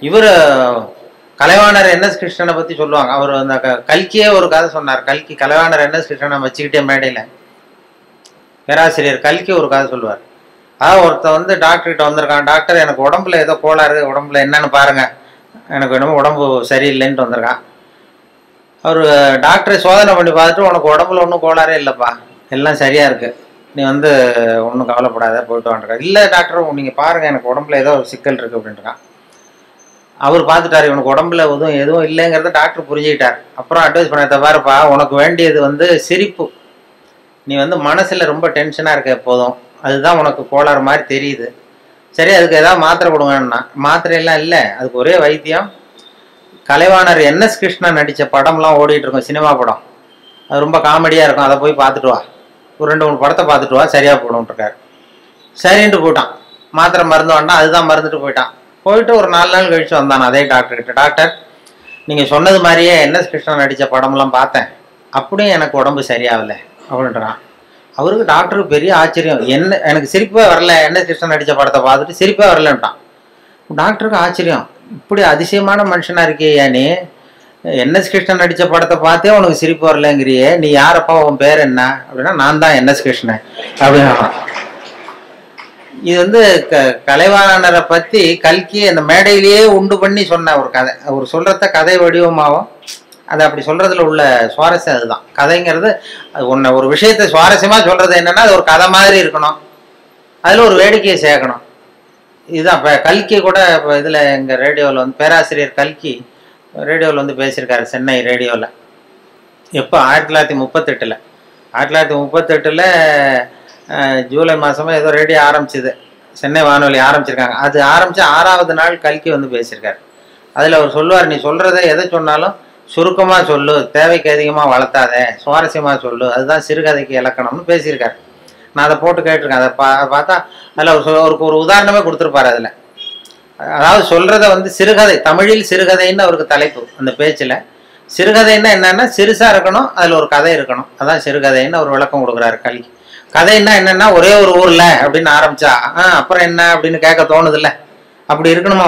இவர் கலைவாணர் என்எஸ் கிருஷ்ணனை பற்றி சொல்லுவாங்க. அவர் அந்த கல்கியே ஒரு கதை சொன்னார். கல்கி கலைவாணர் என்எஸ் கிருஷ்ணனை வச்சுக்கிட்டே மேடையில் பேராசிரியர் கல்கி ஒரு கதை சொல்லுவார். ஒருத்தன் வந்து டாக்டர்கிட்ட வந்திருக்கான். டாக்டர், எனக்கு உடம்புல ஏதோ கோளாறு, உடம்புல என்னன்னு பாருங்கள், எனக்கு என்னமோ உடம்பு சரியில்லைன்ட்டு வந்திருக்கான். அவர் டாக்டரை சோதனை பண்ணி பார்த்துட்டு, உனக்கு உடம்புல ஒன்றும் கோளாறே இல்லைப்பா, எல்லாம் சரியாக இருக்குது, நீ வந்து ஒன்றும் கவலைப்படாத, போயிட்டு வாண்டிருக்கா. இல்லை டாக்டர், நீங்கள் பாருங்கள், எனக்கு உடம்புல ஏதோ சிக்கல் இருக்குது அப்படின்ட்டுருக்கான். அவர் பார்த்துட்டார், இவனுக்கு உடம்புல எதுவும் இல்லைங்கிறத டாக்டர் புரிஞ்சுக்கிட்டார். அப்புறம் அட்வைஸ் பண்ண, பாருப்பா, உனக்கு வேண்டியது வந்து சிரிப்பு. நீ வந்து மனசில் ரொம்ப டென்ஷனாக இருக்க எப்போதும், அதுதான் உனக்கு கோளாறு மாதிரி தெரியுது. சரி, அதுக்கு ஏதாவது மாத்திரை கொடுங்கன்னா, மாத்திரையெல்லாம் இல்லை, அதுக்கு ஒரே வைத்தியம். கலைவாணர் என்எஸ் கிருஷ்ணன் நடித்த படம்லாம் ஓடிட்டு இருக்கும், சினிமா படம், அது ரொம்ப காமெடியாக இருக்கும், அதை போய் பார்த்துட்டு வா, ஒரு 2-3 படத்தை பார்த்துட்டு வா, சரியாக போடும்ன்ட்ருக்காரு. சரின்ட்டு போயிட்டான். மாத்திரை மருந்து வேண்டாம், அதுதான் மருந்துட்டு போயிட்டான். போயிட்டு ஒரு 4 நாள் கழித்து வந்தான் அதே டாக்டர்கிட்ட. டாக்டர், நீங்கள் சொன்னது மாதிரியே என்எஸ் கிருஷ்ணன் நடித்த படம்லாம் பார்த்தேன், அப்படியும் எனக்கு உடம்பு சரியாகலை அப்படின்றான். அவருக்கு டாக்டருக்கு பெரிய ஆச்சரியம். எனக்கு சிரிப்பே வரல, என்எஸ் கிருஷ்ணன் நடித்த படத்தை பார்த்துட்டு சிரிப்பே வரலன்ட்டான். டாக்டருக்கு ஆச்சரியம், இப்படி அதிசயமான மனுஷனாக இருக்கியா நீ, என்எஸ் கிருஷ்ணன் நடித்த படத்தை பார்த்தே உனக்கு சிரிப்பு வரலங்கிறியே, நீ யாரப்பா, உன் பேர் என்ன அப்படின்னா, நான் தான் என்எஸ் கிருஷ்ணன் அப்படின்னு. இது வந்து கலைவாணரை பற்றி கல்கி அந்த மேடையிலேயே உண்டு பண்ணி சொன்ன ஒரு கதை. அவர் சொல்கிறத கதை வடிவமாகவும், அது அப்படி சொல்கிறதுல உள்ள சுவாரஸ்யம் அதுதான். கதைங்கிறது அது ஒரு விஷயத்தை சுவாரஸ்யமாக சொல்கிறது என்னென்னா, அது ஒரு கதை மாதிரி இருக்கணும், அதில் ஒரு வேடிக்கையை சேர்க்கணும். இதுதான் இப்போ கல்கி கூட இப்போ இதில் எங்கள் ரேடியோவில் வந்து பேராசிரியர் கல்கி ரேடியோவில் வந்து பேசியிருக்காரு, சென்னை ரேடியோவில். எப்போ 1938. 1938 ஜூலை மாதமே ஏதோ ரேடியோ ஆரம்பிச்சிது, சென்னை வானொலி ஆரம்பிச்சிருக்காங்க. அது ஆரம்பித்து 6வது நாள் கல்கி வந்து பேசியிருக்காரு. அதில் அவர் சொல்லுவார், நீ சொல்கிறத எதை சொன்னாலும் சுருக்கமாக சொல்லு, தேவைக்கு அதிகமாக வளர்த்தாத, சுவாரஸ்யமாக சொல்லு, அதுதான் சிறுகதைக்கு இலக்கணம்னு பேசியிருக்காரு. நான் அதை போட்டு கேட்டிருக்கேன். அதை பார்த்தா அதில் அவருக்கு ஒரு உதாரணமே கொடுத்துருப்பார். அதில் அதாவது சொல்கிறத வந்து சிறுகதை, தமிழில் சிறுகதைன்னு அவருக்கு தலைப்பு. அந்த பேச்சில் சிறுகதைன்னா என்னென்னா, சிறுசாக இருக்கணும், அதில் ஒரு கதை இருக்கணும், அதான் சிறுகதைன்னு அவர் விளக்கம் கொடுக்குறாரு கல்கி. கதைன்னா என்னென்னா, ஒரே ஒரு ஊரில் அப்படின்னு ஆரம்பித்தா அப்புறம் என்ன அப்படின்னு கேட்க தோணுதில்ல, அப்படி இருக்கணுமா.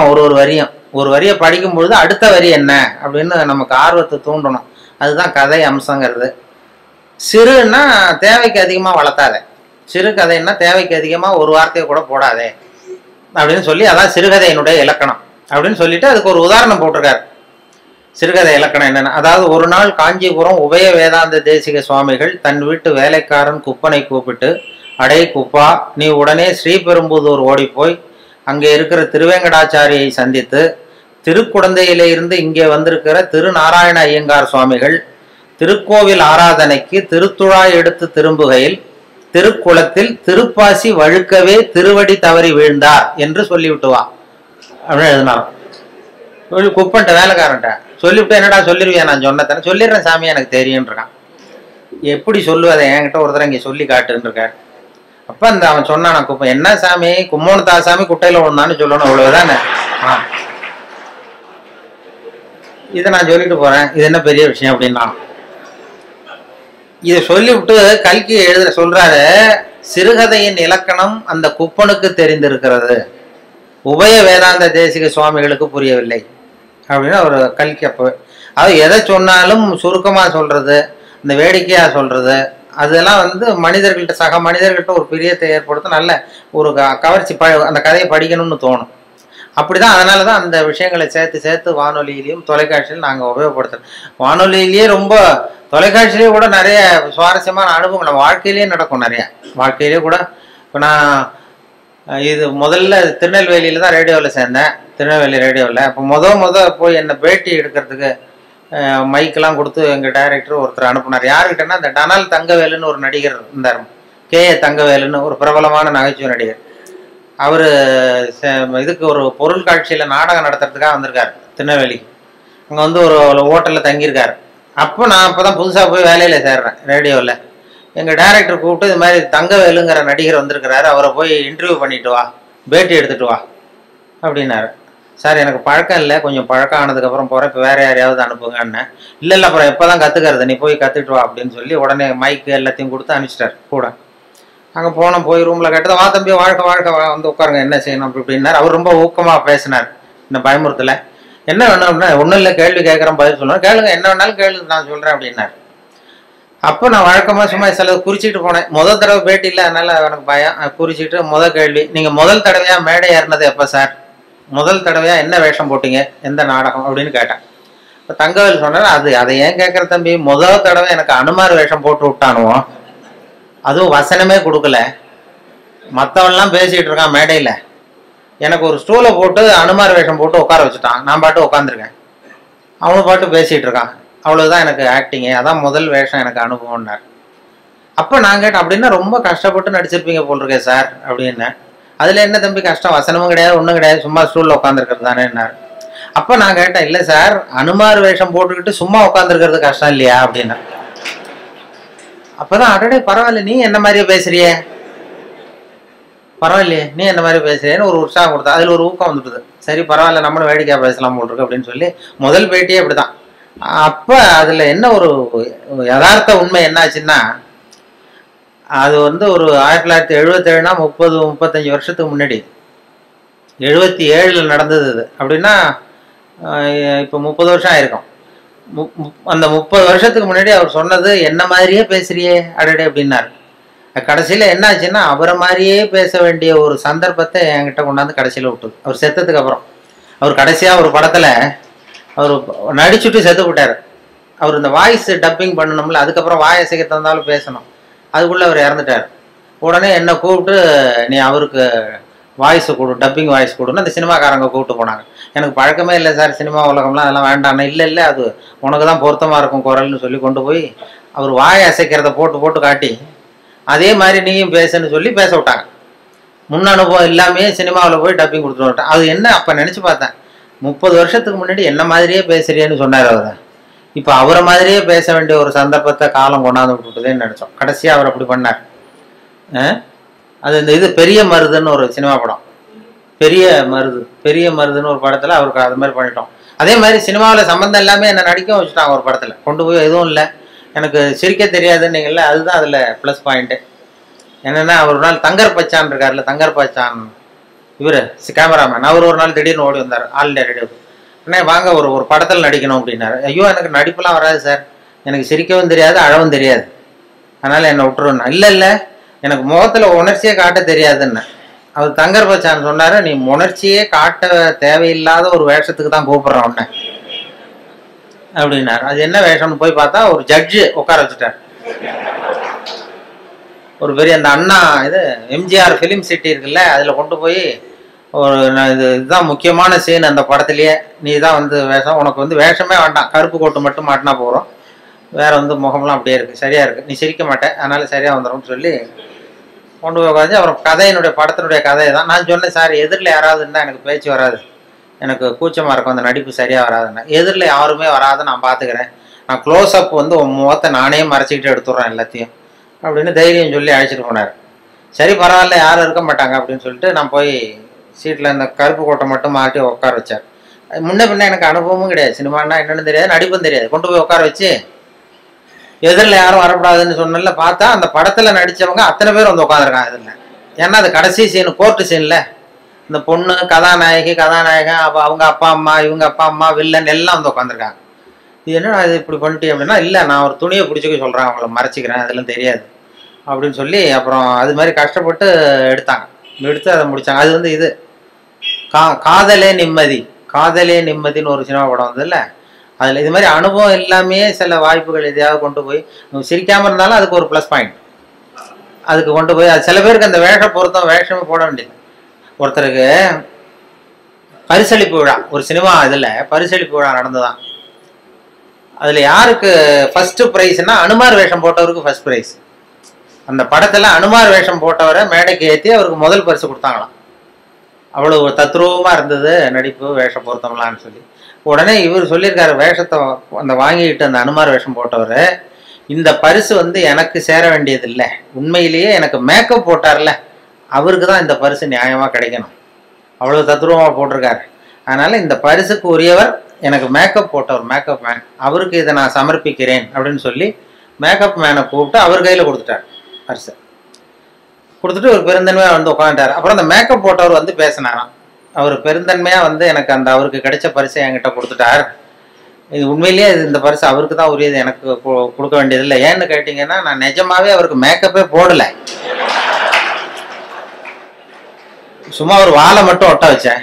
ஒரு வரியை படிக்கும்பொழுது அடுத்த வரி என்ன அப்படின்னு நமக்கு ஆர்வத்தை தூண்டணும், அதுதான் கதை அம்சங்கிறது. சிறுன்னா தேவைக்கு அதிகமாக வளர்த்தாத, சிறு கதைன்னா தேவைக்கு அதிகமாக ஒரு வார்த்தையை கூட போடாதே அப்படின்னு சொல்லி, அதான் சிறுகதையினுடைய இலக்கணம் அப்படின்னு சொல்லிட்டு அதுக்கு ஒரு உதாரணம் போட்டிருக்காரு. சிறுகதை இலக்கணம் என்னென்னா, அதாவது ஒரு நாள் காஞ்சிபுரம் உபய வேதாந்த தேசிக சுவாமிகள் தன் வீட்டு வேலைக்காரன் குப்பனை கூப்பிட்டு, அடே குப்பா, நீ உடனே ஸ்ரீபெரும்புதூர் ஓடிப்போய் அங்கே இருக்கிற திருவேங்கடாச்சாரியை சந்தித்து, திருக்குடந்தையில இருந்து இங்கே வந்திருக்கிற திருநாராயண ஐயங்கார் சுவாமிகள் திருக்கோவில் ஆராதனைக்கு திருத்துழாய் எடுத்து திரும்புகையில் திருக்குளத்தில் திருப்பாசி வழுக்கவே திருவடி தவறி வீழ்ந்தார் என்று சொல்லிவிட்டு வா அப்படின்னு எழுதினாலும். குப்பன்ட்ட வேலைக்காரன்ட்ட சொல்லிவிட்டு, என்னடா சொல்லிடுவியா, நான் சொன்னதானே, சொல்லிடுறேன் சாமி, எனக்கு தெரியுன்றான். எப்படி சொல்லுவதை என்கிட்ட ஒருத்தர் இங்கே சொல்லி காட்டுன்னு இருக்காரு. அப்போ அந்த அவன் சொன்னான், குப்பை என்ன சாமி, கும்மோனத்தா சாமி குட்டையில் ஒன்றான்னு சொல்லணும், அவ்வளவுதானே. இதை நான் சொல்லிட்டு போறேன், இது என்ன பெரிய விஷயம் அப்படின்னா, இதை சொல்லிவிட்டு கல்கி சொல்றாரு, சிறுகதையின் இலக்கணம் அந்த குப்பனுக்கு தெரிந்திருக்கிறது, உபய வேதாந்த தேசிக சுவாமிகளுக்கு புரியவில்லை அப்படின்னு ஒரு கல்கி. அப்போ அது எதை சொன்னாலும் சுருக்கமாக சொல்றது, இந்த வேடிக்கையாக சொல்றது, அதெல்லாம் வந்து மனிதர்கள்ட்ட, சக மனிதர்கள்ட்ட ஒரு பிரியத்தை ஏற்படுத்த நல்ல ஒரு கவர்ச்சி, அந்த கதையை படிக்கணும்னு தோணும். அப்படிதான், அதனால தான் அந்த விஷயங்களை சேர்த்து வானொலியிலையும் தொலைக்காட்சியிலும் நாங்கள் உபயோகப்படுத்துகிறோம். வானொலியிலேயே ரொம்ப, தொலைக்காட்சியிலேயே கூட நிறைய சுவாரஸ்யமான அனுபவங்கள் நம்ம வாழ்க்கையிலேயே நடக்கும். நிறையா வாழ்க்கையிலேயே கூட. இப்போ நான் இது முதல்ல திருநெல்வேலியில் தான் ரேடியோவில் சேர்ந்தேன், திருநெல்வேலி ரேடியோவில். அப்போ முத போய் என்னை பேட்டி எடுக்கிறதுக்கு மைக்கெல்லாம் கொடுத்து எங்கள் டைரக்டர் ஒருத்தர் அனுப்புனார். யாருக்கிட்டன்னா, இந்த டனால் தங்கவேலுன்னு ஒரு நடிகர் இருந்தார், K.A. தங்கவேலுன்னு ஒரு பிரபலமான நகைச்சுவை நடிகர். அவர் இதுக்கு ஒரு பொருள் காட்சியில் நாடகம் நடத்துறதுக்காக வந்திருக்கார் திருநெல்வேலிக்கு. அங்கே வந்து ஒரு ஹோட்டலில் தங்கியிருக்கார். அப்போ நான் இப்போ தான் புதுசாக போய் வேலையில் சேர்றேன் ரேடியோவில். எங்கள் டைரக்டர் கூப்பிட்டு, இது மாதிரி தங்கவேலுங்கிற நடிகர் வந்திருக்கிறாரு, அவரை போய் இன்டர்வியூ பண்ணிட்டு வா, பேட்டி எடுத்துகிட்டு வா அப்படின்னாரு. சார், எனக்கு பழக்கம் இல்லை, கொஞ்சம் பழக்கம் ஆனதுக்கப்புறம் போகிறேன், இப்போ வேறு யாரையாவது அனுப்புங்கன்னு. இல்லை அப்புறம் எப்போ தான் கற்றுக்கிறது, நீ போய் கற்றுட்டு வா அப்படின்னு சொல்லி உடனே மைக்கு எல்லாத்தையும் கொடுத்து அனுப்பிச்சிட்டார் கூட. அங்கே போனோம், போய் ரூமில் கேட்டது, வா தம்பி, வாழ்க்கை வந்து உட்காருங்க, என்ன செய்யணும் அப்படி அப்படின்னார். அவர் ரொம்ப ஊக்கமாக பேசினார். என்ன பயமுறுத்தலை. என்ன வேணும் அப்படின்னா, ஒன்றும் இல்லை, கேள்வி கேட்குறேன் பதில் சொல்லுவேன், கேளுங்க, என்ன வேணாலும் கேளுங்க, நான் சொல்கிறேன் அப்படின்னாரு. அப்போ நான் வழக்கமாக சும்மா சில குறிச்சிட்டு போனேன். முதல் தடவை பேட்டி இல்லை, அதனால் எனக்கு பயம். குறிச்சிட்டு முதல் கேள்வி, நீங்கள் முதல் தடவையாக மேடை ஏறினது எப்போ சார்? முதல் தடவையாக என்ன வேஷம் போட்டீங்க, எந்த நாடகம் அப்படின்னு கேட்டேன். இப்போ தங்கவேல் சொன்னார், அதை ஏன் கேட்குற தம்பி, முதல் தடவை எனக்கு அனுமார் வேஷம் போட்டு விட்டானுவோம், அதுவும் வசனமே கொடுக்கல, மற்றவன்லாம் பேசிகிட்டு இருக்கான் மேடையில், எனக்கு ஒரு ஸ்டூலை போட்டு அனுமார் வேஷம் போட்டு உட்கார வச்சுட்டான், நான் பாட்டு உட்காந்துருக்கேன், அவனு பாட்டு பேசிகிட்டு இருக்கான், அவ்வளோதான் எனக்கு ஆக்டிங்கு, அதான் முதல் வேஷம் எனக்கு அனுபவம்னார். அப்போ நான் கேட்டேன், அப்படின்னா ரொம்ப கஷ்டப்பட்டு நடிச்சிருப்பீங்க போல் இருக்கே சார் அப்படின்னேன். அதில் என்ன தம்பி கஷ்டம், வசனமும் கிடையாது, ஒன்றும் கிடையாது, சும்மா ஸ்டூலில் உட்காந்துருக்கிறது தானேன்னார். அப்போ நான் கேட்டேன், இல்லை சார், அனுமார் வேஷம் போட்டுக்கிட்டு சும்மா உட்காந்துருக்கிறது கஷ்டம் இல்லையா அப்படின்னா. அப்போ தான் அடடே பரவாயில்ல, நீ என்ன மாதிரியே பேசுறியே, பரவாயில்லையே நீ என்ன மாதிரி பேசுறேன்னு ஒரு உற்சாகம் கொடுத்தா. அதில் ஒரு ஊக்கம் வந்துட்டுது, சரி பரவாயில்ல நம்மளும் வேடிக்கையாக பேசலாம் போல் இருக்கு அப்படின்னு சொல்லி முதல் பேட்டியே அப்படி தான். அப்போ அதில் என்ன ஒரு யதார்த்த உண்மை என்னாச்சுன்னா, அது வந்து ஒரு 1977னா 35 வருஷத்துக்கு முன்னாடி, 77 நடந்தது இது அப்படின்னா, இப்போ 30 வருஷம் ஆயிருக்கும். அந்த 30 வருஷத்துக்கு முன்னாடி அவர் சொன்னது என்ன மாதிரியே பேசுறியே அடடே அப்படின்னாரு. கடைசியில் என்ன ஆச்சுன்னா, அவரை மாதிரியே பேச வேண்டிய ஒரு சந்தர்ப்பத்தை என்கிட்ட கொண்டாந்து கடைசியில் விட்டுது. அவர் செத்ததுக்கு அப்புறம், அவர் கடைசியாக ஒரு படத்தில் அவர் நடிச்சுட்டு செத்து விட்டார். அவர் இந்த வாய்ஸ் டப்பிங் பண்ணணும்ல, அதுக்கப்புறம் வாய் அசைக்க தந்தாலும் பேசணும், அதுக்குள்ளே அவர் இறந்துட்டார். உடனே என்னை கூப்பிட்டு, நீ அவருக்கு வாய்ஸ் கொடு, டப்பிங் வாய்ஸ் கொடுன்னு அந்த சினிமாக்காரங்க கூப்பிட்டு போனாங்க. எனக்கு பழக்கமே இல்லை சார் சினிமா உலகம்லாம், அதெல்லாம் வேண்டாம். இல்லை அது உனக்கு தான் பொருத்தமாக இருக்கும் குரல்னு சொல்லி கொண்டு போய் அவர் வாய் அசைக்கிறத போட்டு காட்டி, அதே மாதிரி நீயும் பேசுன்னு சொல்லி பேச விட்டாங்க. முன் அனுபவம் எல்லாமே சினிமாவில் போய் டப்பிங் கொடுத்துட்டு விட்டேன். அது என்ன அப்போ நினச்சி பார்த்தேன், 30 வருஷத்துக்கு முன்னாடி என்ன மாதிரியே பேசுறியேன்னு சொன்னார் அவர், இப்போ அவரை மாதிரியே பேச வேண்டிய ஒரு சந்தர்ப்பத்தை காலம் கொண்டாந்து விட்டுட்டுதேன்னு நினச்சோம். கடைசியாக அவர் அப்படி பண்ணார். அது இந்த இது பெரிய மருதுன்னு ஒரு சினிமா படம், பெரிய மருதுன்னு ஒரு படத்தில் அவருக்கு அது மாதிரி பண்ணிட்டோம். அதே மாதிரி சினிமாவில் சம்மந்தம் எல்லாமே என்னை நடிக்க வச்சுட்டாங்க. ஒரு படத்தில் கொண்டு போய் எதுவும் இல்லை, எனக்கு சிரிக்க தெரியாதுன்னீங்கல்ல, அதுதான் அதில் ப்ளஸ் பாயிண்ட்டு. என்னென்னா, அவர் ஒரு நாள் தங்கர் பச்சான் இருக்கார்ல, தங்கர் பச்சான் இவர் கேமராமேன், அவர் ஒரு நாள் திடீர்னு ஓடி வந்தார் ஆல் இண்டியா ரேடியோ. அண்ணே வாங்க ஒரு படத்தில் நடிக்கணும் அப்படின்னாரு. ஐயோ எனக்கு நடிப்புலாம் வராது சார், எனக்கு சிரிக்கவும் தெரியாது அழவும் தெரியாது, அதனால் என்னை விட்டுருவேன். இல்லை எனக்கு முகத்தில் உணர்ச்சியே காட்ட தெரியாதுன்னு. அவர் தங்கர் பச்சான் சொன்னார், நீ உணர்ச்சியே காட்ட தேவையில்லாத ஒரு வேஷத்துக்கு தான் கூப்பிட்றேன் உன்னை அப்படின்னாரு. அது என்ன வேஷம்னு போய் பார்த்தா, ஒரு ஜட்ஜு உட்கார வச்சுட்டார். ஒரு பெரிய அந்த அண்ணா இது எம்ஜிஆர் ஃபிலிம் சிட்டி இருக்குல்ல, அதில் கொண்டு போய் ஒரு இதுதான் முக்கியமான சீன் அந்த படத்துலேயே, நீ தான் வந்து வேஷம், உனக்கு வந்து வேஷமே வேண்டாம், கருப்பு கோட்டு மட்டும் மாட்டினா போகிறோம், வேறு வந்து முகம்லாம் அப்படியே இருக்குது, சரியாக இருக்குது, நீ சிரிக்க மாட்டேன், அதனால் சரியாக வந்துடும்னு சொல்லி கொண்டு போய் உட்காந்து. அப்புறம் கதையினுடைய படத்தினுடைய கதையை தான் நான் சொன்னேன், சார் எதிரில் யாராவது இருந்தால் எனக்கு பேச்சு வராது, எனக்கு கூச்சமாக இருக்கும், அந்த நடிப்பு சரியாக வராதுன்னா. எதிரில் யாருமே வராது, நான் பார்த்துக்கிறேன், நான் க்ளோஸ் அப் வந்து முகத்தை நானே மறைச்சிக்கிட்டு எடுத்துடுறேன் எல்லாத்தையும் அப்படின்னு தைரியம் சொல்லி அழைச்சிட்டு போனார். சரி பரவாயில்ல யாரும் இருக்க மாட்டாங்க அப்படின்னு சொல்லிட்டு நான் போய் சீட்டில் இந்த கருப்பு கோட்டை மட்டும் மாட்டி உட்கார வச்சார். முன்ன பின்ன எனக்கு அனுபவமும் கிடையாது, சினிமானா என்னென்னு தெரியாது, நடிப்பும் தெரியாது. கொண்டு போய் உட்கார வச்சு எதிரில் யாரும் வரக்கூடாதுன்னு சொன்னல, பார்த்தா அந்த படத்தில் நடித்தவங்க அத்தனை பேர் வந்து உட்காந்துருக்காங்க எதிரில். ஏன்னா அது கடைசி சீனு, கோர்ட்டு சீனில் இந்த பொண்ணு கதாநாயகன், அப்போ அவங்க அப்பா அம்மா, இவங்க அப்பா அம்மா, வில்லன் எல்லாம் வந்து உட்காந்துருக்காங்க. இது என்ன இது இப்படி பண்ணிட்டு அப்படின்னா, இல்லை நான் ஒரு துணியை பிடிச்சிக்க சொல்கிறேன், அவங்கள மறைச்சிக்கிறேன், அதெல்லாம் தெரியாது அப்படின்னு சொல்லி அப்புறம் அது மாதிரி கஷ்டப்பட்டு எடுத்து அதை முடித்தாங்க. அது வந்து இது காதலே நிம்மதின்னு ஒரு சினிமா படம் வந்ததில்ல, அதில் இது மாதிரி அனுபவம் எல்லாமே சில வாய்ப்புகள் எதையாவது கொண்டு போய், சிரிக்காமல் இருந்தாலும் அதுக்கு ஒரு ப்ளஸ் பாயிண்ட், அதுக்கு கொண்டு போய் அது சில பேருக்கு அந்த வேஷமே போட வேண்டியது. ஒருத்தருக்கு பரிசளிப்பு விழா, ஒரு சினிமா இதில் பரிசளிப்பு விழா நடந்துதான். அதில் யாருக்கு ஃபர்ஸ்ட் ப்ரைஸ்னா, அனுமார் வேஷம் போட்டவருக்கு ஃபர்ஸ்ட் ப்ரைஸ். அந்த படத்தில் அனுமார் வேஷம் போட்டவரை மேடைக்கு ஏற்றி அவருக்கு முதல் பரிசு கொடுத்தாங்களாம். அவ்வளோ தத்ரூபமாக இருந்தது நடிப்பு, வேஷ பொருத்தம்லான்னு சொல்லி. உடனே இவர் சொல்லியிருக்காரு, வேஷத்தை அந்த வாங்கிக்கிட்டு அந்த அனுமார் வேஷம் போட்டவர், இந்த பரிசு வந்து எனக்கு சேர வேண்டியது இல்லை, உண்மையிலேயே எனக்கு மேக்கப் போட்டார்ல அவருக்கு தான் இந்த பரிசு நியாயமாக கிடைக்கணும், அவ்வளோ தத்ரூபமாக போட்டிருக்காரு, அதனால் இந்த பரிசுக்கு உரியவர் எனக்கு மேக்கப் போட்டவர், மேக்கப் மேன், அவருக்கு இதை நான் சமர்ப்பிக்கிறேன் அப்படின்னு சொல்லி மேக்கப் மேனை கூப்பிட்டு அவர் கையில் கொடுத்துட்டார். பரிசை கொடுத்துட்டு ஒரு பெருந்தன்மையாக வந்து உட்காந்துட்டார். அப்புறம் அந்த மேக்கப் போட்டவர் வந்து பேசினாராம், அவர் பெருந்தன்மையாக வந்து எனக்கு அந்த அவருக்கு கிடைச்ச பரிசை என்கிட்ட கொடுத்துட்டார். இது உண்மையிலேயே இந்த பரிசு அவருக்கு தான் உரியது, எனக்கு கொடுக்க வேண்டியதில்லை. ஏன்னு கேட்டிங்கன்னா நான் நிஜமாவே அவருக்கு மேக்கப்பே போடலை, சும்மா ஒரு வாழை மட்டும் ஒட்ட வச்சேன்.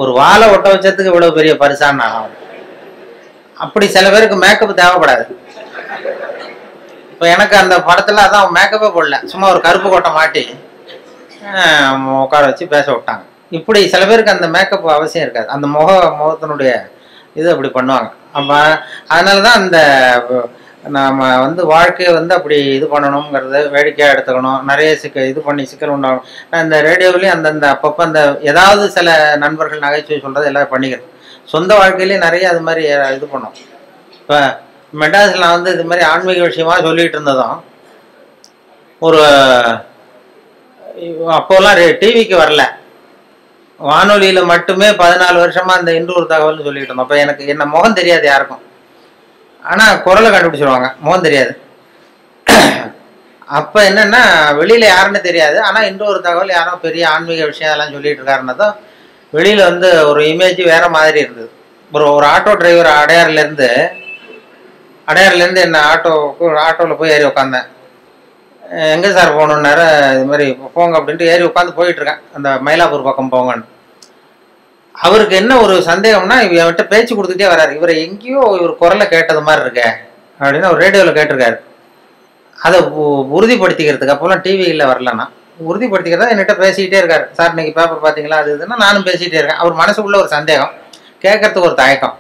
ஒரு வாழை ஒட்ட வச்சதுக்கு இவ்வளவு பெரிய பரிசான்னு நான். அப்படி சில பேருக்கு மேக்கப் தேவைப்படாது. இப்போ எனக்கு அந்த படத்தில் அதான் மேக்கப்பே போடல, சும்மா ஒரு கருப்பு கோட்டை மாட்டி உட்கார வச்சு பேச விட்டாங்க. இப்படி சில பேருக்கு அந்த மேக்கப் அவசியம் இருக்காது, அந்த முகத்தினுடைய இது அப்படி பண்ணுவாங்க. அப்போ அதனால தான் அந்த நாம் வந்து வாழ்க்கையை வந்து அப்படி இது பண்ணணுங்கிறது வேடிக்கையாக எடுத்துக்கணும். நிறைய இது பண்ணி சிக்கல் உண்டாகணும். நான் இந்த ரேடியோவிலேயும் அந்தந்த அப்பப்போ அந்த ஏதாவது சில நண்பர்கள் நகைச்சுவை சொல்கிறது எல்லாம் பண்ணிக்கிறேன். சொந்த வாழ்க்கையிலேயே நிறைய அது மாதிரி இது பண்ணோம். இப்போ மெட்ராஸில் நான் வந்து இது மாதிரி ஆன்மீக விஷயமா சொல்லிகிட்டு இருந்ததும் ஒரு அப்போலாம் டிவிக்கு வரல, வானொலியில் மட்டுமே 14 வருஷமாக அந்த இன்றொரு தகவல்னு சொல்லிட்டு இருந்தோம். அப்போ எனக்கு என்ன முகம் தெரியாது யாருக்கும், ஆனால் குரலை கண்டுபிடிச்சிருவாங்க, முகம் தெரியாது. அப்போ என்னென்னா வெளியில் யாருன்னு தெரியாது, ஆனால் இன்றொரு தகவல் யாரோ பெரிய ஆன்மீக விஷயம் அதெல்லாம் சொல்லிட்டு இருக்காருன்னதும் வெளியில் வந்து ஒரு இமேஜ் வேறு மாதிரி இருந்தது. ஒரு ஆட்டோ டிரைவர் அடையாறுலேருந்து என்ன ஆட்டோவில் போய் ஏறி உட்காந்தேன். எங்கே சார் போகணுன்னாரு. இது மாதிரி போங்க அப்படின்ட்டு ஏறி உட்காந்து போயிட்டுருக்கேன், அந்த மயிலாப்பூர் பக்கம் போங்கன்னு. அவருக்கு என்ன ஒரு சந்தேகம்னா, இவன்கிட்ட பேச்சு கொடுத்துட்டே வர்றாரு, இவரை எங்கேயோ இவர் குரலை கேட்டது மாதிரி இருக்க அப்படின்னு அவர் ரேடியோவில் கேட்டிருக்காரு. அதை உறுதிப்படுத்திக்கிறதுக்கு அப்போல்லாம் டிவியில் வரலன்னா உறுதிப்படுத்திக்கிறதா என்கிட்ட பேசிக்கிட்டே இருக்காரு. சார் இன்னைக்கு பேப்பர் பார்த்தீங்களா அது இதுன்னா நானும் பேசிகிட்டே இருக்கேன். அவர் மனசுக்குள்ள ஒரு சந்தேகம், கேட்கறதுக்கு ஒரு தயக்கம்.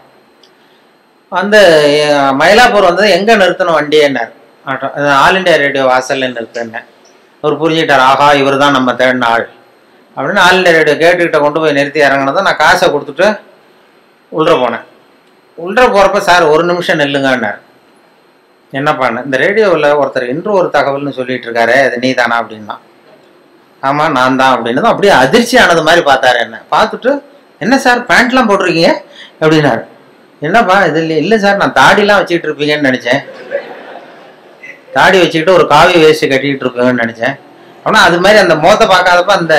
வந்து மயிலாப்பூர் வந்தது எங்கே நிறுத்தணும் வண்டியேன்னார். ஆல் இண்டியா ரேடியோ வாசல்ல நிறுத்தினேன். அவர் புரிஞ்சுக்கிட்டார், ஆஹா இவர் தான் நம்ம தேடின ஆள் அப்படின்னு. ஆல் இண்டியா ரேடியோ கேட்டுக்கிட்ட கொண்டு போய் நிறுத்தி இறங்கினதும் நான் காசை கொடுத்துட்டு உள்ளே போனேன். உள்ளே போகிறப்ப சார் ஒரு நிமிஷம் நில்லுங்கன்னார். என்ன பண்ண, இந்த ரேடியோவில் ஒருத்தர் இன்று ஒரு தகவல்னு சொல்லிட்டு இருக்காரு, அது நீ தானா அப்படின்னா. ஆமாம் நான் தான் அப்படின்னதும் அப்படியே அதிர்ச்சி ஆனது மாதிரி பார்த்தாரு. என்ன பார்த்துட்டு, என்ன சார் பேண்ட்லாம் போட்டிருக்கீங்க அப்படின்னாரு. என்னப்பா இது இல்லை சார், நான் தாடிலாம் வச்சுக்கிட்டு இருப்பீங்கன்னு நினச்சேன், தாடி வச்சுக்கிட்டு ஒரு காவி வேஸ்ட்டு கட்டிக்கிட்டு இருப்பீங்கன்னு நினச்சேன். ஆனால் அது மாதிரி அந்த முகத்தை பார்க்காதப்ப அந்த